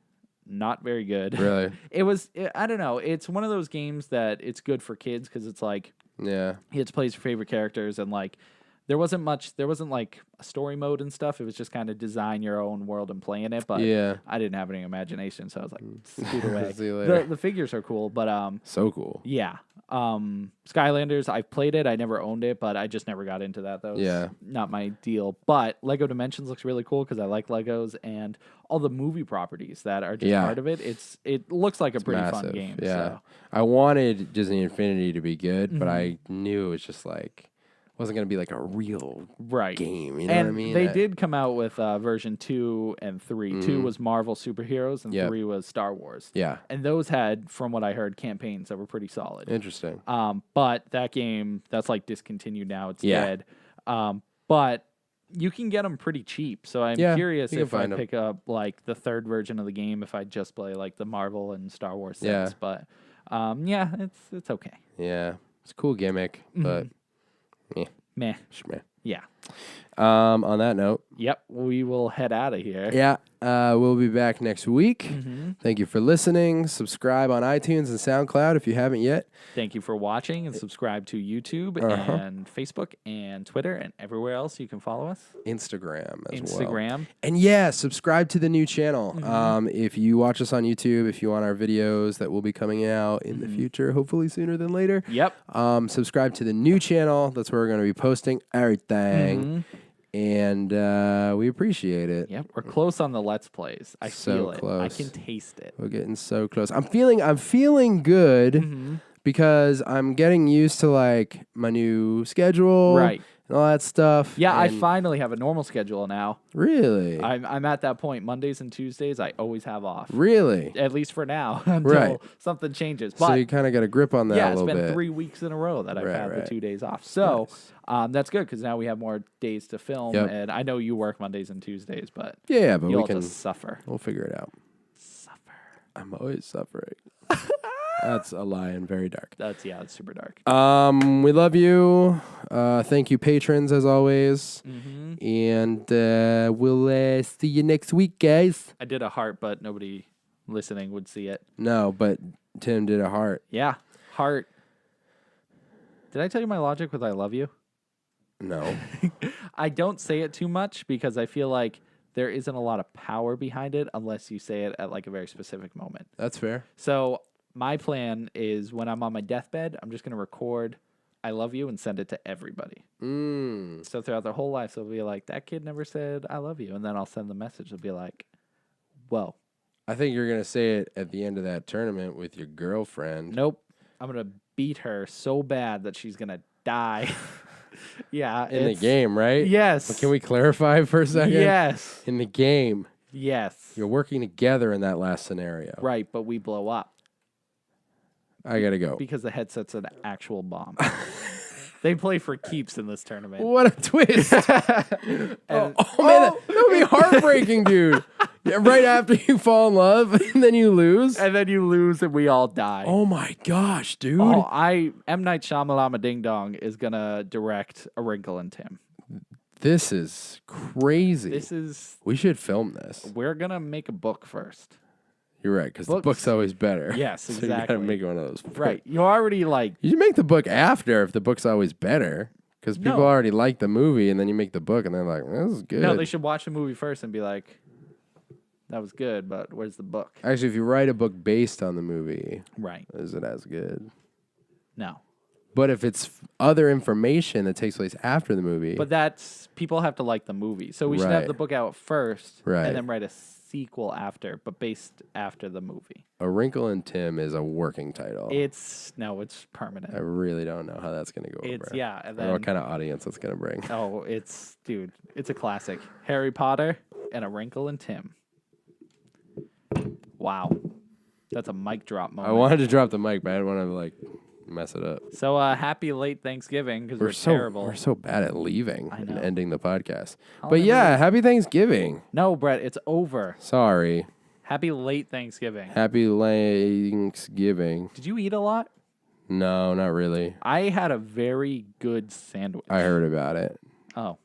Speaker 2: Not very good.
Speaker 1: Really?
Speaker 2: I don't know. It's one of those games that it's good for kids because it's like,
Speaker 1: yeah,
Speaker 2: he plays your favorite characters and like there wasn't like a story mode and stuff. It was just kind of design your own world and play in it. But I didn't have any imagination, so I was like, scoot away.
Speaker 1: See you later.
Speaker 2: The figures are cool, but
Speaker 1: so cool.
Speaker 2: Yeah. Skylanders, I've played it. I never owned it, but I just never got into that. That was not my deal. But Lego Dimensions looks really cool because I like Legos and all the movie properties that are just part of it. It looks like a pretty fun game.
Speaker 1: Yeah.
Speaker 2: So.
Speaker 1: I wanted Disney Infinity to be good, but I knew it was just like wasn't going to be like a real game. You know what I mean?
Speaker 2: They did come out with version 2 and 3. 2 was Marvel superheroes, and 3 was Star Wars.
Speaker 1: Yeah.
Speaker 2: And those had, from what I heard, campaigns that were pretty solid.
Speaker 1: Interesting.
Speaker 2: But that game, that's like discontinued now. It's dead. But you can get them pretty cheap. So I'm curious if I pick up like the third version of the game if I just play like the Marvel and Star Wars sets. But it's okay.
Speaker 1: Yeah. It's a cool gimmick, but
Speaker 2: Meh. Yeah.
Speaker 1: On that note.
Speaker 2: Yep. We will head out of here.
Speaker 1: Yeah. We'll be back next week. Thank you for listening. Subscribe on iTunes and SoundCloud if you haven't yet.
Speaker 2: Thank you for watching, and subscribe to YouTube and Facebook and Twitter and everywhere else you can follow us.
Speaker 1: Instagram as well. And subscribe to the new channel. If you watch us on YouTube, if you want our videos that will be coming out in the future, hopefully sooner than later.
Speaker 2: Yep.
Speaker 1: Subscribe to the new channel. That's where we're going to be posting everything. And we appreciate it.
Speaker 2: Yep, we're close on the Let's Plays. I feel it.
Speaker 1: Close.
Speaker 2: I can taste it.
Speaker 1: We're getting so close. I'm feeling good because I'm getting used to like my new schedule, and all that stuff.
Speaker 2: Yeah, I finally have a normal schedule now.
Speaker 1: Really?
Speaker 2: I'm at that point. Mondays and Tuesdays, I always have off.
Speaker 1: Really?
Speaker 2: At least for now, until something changes. But
Speaker 1: so you kind of got a grip on that a little bit.
Speaker 2: Yeah, it's been 3 weeks in a row that I've had the 2 days off. So that's good because now we have more days to film. And I know you work Mondays and Tuesdays, but
Speaker 1: but
Speaker 2: you'll
Speaker 1: we can
Speaker 2: just suffer.
Speaker 1: We'll figure it out.
Speaker 2: Suffer.
Speaker 1: I'm always suffering. That's a lie and very dark.
Speaker 2: It's super dark.
Speaker 1: We love you. Thank you, patrons, as always. And we'll see you next week, guys.
Speaker 2: I did a heart, but nobody listening would see it.
Speaker 1: No, but Tim did a heart.
Speaker 2: Yeah, heart. Did I tell you my logic with I love you?
Speaker 1: No.
Speaker 2: I don't say it too much because I feel like there isn't a lot of power behind it unless you say it at like a very specific moment.
Speaker 1: That's fair.
Speaker 2: So my plan is when I'm on my deathbed, I'm just going to record I love you and send it to everybody. So throughout their whole life, they'll be like, that kid never said I love you. And then I'll send the message. They'll be like, whoa.
Speaker 1: I think you're going to say it at the end of that tournament with your girlfriend.
Speaker 2: Nope. I'm going to beat her so bad that she's going to die.
Speaker 1: In the game, right?
Speaker 2: Yes.
Speaker 1: But can we clarify for a second?
Speaker 2: Yes.
Speaker 1: In the game.
Speaker 2: Yes.
Speaker 1: You're working together in that last scenario.
Speaker 2: Right, but we blow up.
Speaker 1: I gotta go.
Speaker 2: Because the headset's an actual bomb. They play for keeps in this tournament.
Speaker 1: What a twist. Man, that would be heartbreaking, dude. Yeah, right after you fall in love and then you lose.
Speaker 2: And then you lose and we all die.
Speaker 1: Oh my gosh, dude.
Speaker 2: M. Night Shyamalan Ding Dong is going to direct A Wrinkle in Tim.
Speaker 1: This is crazy. We should film this.
Speaker 2: We're going to make a book first.
Speaker 1: You're right, because the book's always better.
Speaker 2: Yes,
Speaker 1: so
Speaker 2: exactly.
Speaker 1: you gotta make one of those.
Speaker 2: Right. You already like...
Speaker 1: You should make the book after if the book's always better. Because people already like the movie, and then you make the book, and they're like, this is good.
Speaker 2: No, they should watch the movie first and be like, that was good, but where's the book?
Speaker 1: Actually, if you write a book based on the movie,
Speaker 2: is
Speaker 1: it as good?
Speaker 2: No.
Speaker 1: But if it's other information that takes place after the movie...
Speaker 2: But that's... People have to like the movie. So we should have the book out first, and then write a sequel after, but based after the movie.
Speaker 1: A Wrinkle in Tim is a working title.
Speaker 2: It's permanent.
Speaker 1: I really don't know how that's going to go over.
Speaker 2: And then,
Speaker 1: I don't know what kind of audience it's going to bring.
Speaker 2: Oh, it's a classic. Harry Potter and A Wrinkle in Tim. Wow. That's a mic drop moment.
Speaker 1: I wanted to drop the mic, but I didn't want to like mess it up.
Speaker 2: So happy late Thanksgiving because we're terrible.
Speaker 1: We're so bad at leaving and ending the podcast. Happy Thanksgiving.
Speaker 2: No, Brett, it's over.
Speaker 1: Sorry.
Speaker 2: Happy late Thanksgiving.
Speaker 1: Happy Thanksgiving.
Speaker 2: Did you eat a lot?
Speaker 1: No, not really.
Speaker 2: I had a very good sandwich.
Speaker 1: I heard about it.
Speaker 2: Oh.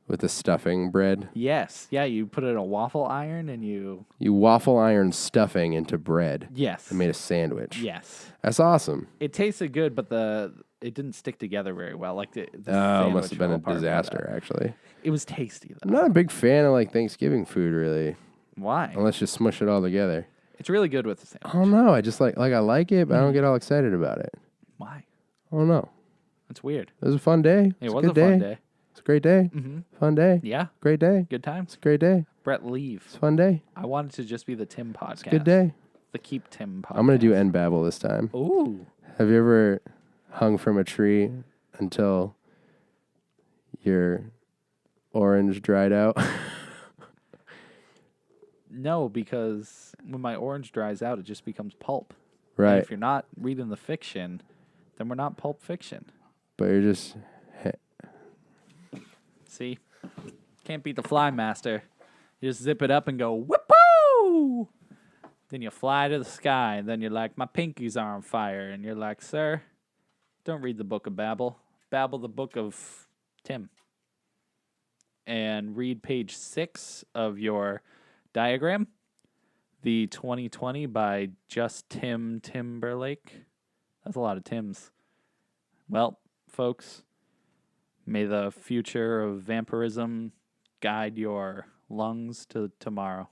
Speaker 1: With the stuffing bread?
Speaker 2: Yes. Yeah, you put it in a waffle iron and you
Speaker 1: waffle iron stuffing into bread.
Speaker 2: Yes.
Speaker 1: And made a sandwich.
Speaker 2: Yes.
Speaker 1: That's awesome.
Speaker 2: It tasted good, but the it didn't stick together very well. Like the
Speaker 1: it must
Speaker 2: sandwich
Speaker 1: have been
Speaker 2: fell
Speaker 1: a
Speaker 2: apart
Speaker 1: disaster, actually.
Speaker 2: It was tasty though.
Speaker 1: I'm not a big fan of like Thanksgiving food, really.
Speaker 2: Why?
Speaker 1: Unless you smush it all together.
Speaker 2: It's really good with the sandwich.
Speaker 1: I don't know. I just like I like it, but I don't get all excited about it.
Speaker 2: Why?
Speaker 1: I don't know.
Speaker 2: That's weird.
Speaker 1: It was a fun day.
Speaker 2: It was a fun day.
Speaker 1: It's a great day.
Speaker 2: Mm-hmm.
Speaker 1: Fun day.
Speaker 2: Yeah.
Speaker 1: Great day.
Speaker 2: Good times.
Speaker 1: It's a great day.
Speaker 2: Brett, leave.
Speaker 1: It's a fun day.
Speaker 2: I wanted to just be the Tim podcast.
Speaker 1: It's a good day.
Speaker 2: The Keep Tim podcast.
Speaker 1: I'm going to do end babble this time.
Speaker 2: Ooh.
Speaker 1: Have you ever hung from a tree until your orange dried out?
Speaker 2: No, because when my orange dries out, it just becomes pulp.
Speaker 1: Right.
Speaker 2: And if you're not reading the fiction, then we're not pulp fiction.
Speaker 1: But you're just...
Speaker 2: See? Can't beat the fly master. You just zip it up and go, whip-poo! Then you fly to the sky, and then you're like, my pinkies are on fire. And you're like, sir, don't read the book of Babel. Babel the book of Tim. And read page 6 of your diagram. The 2020 by Just Tim Timberlake. That's a lot of Tims. Well, folks, may the future of vampirism guide your lungs to tomorrow.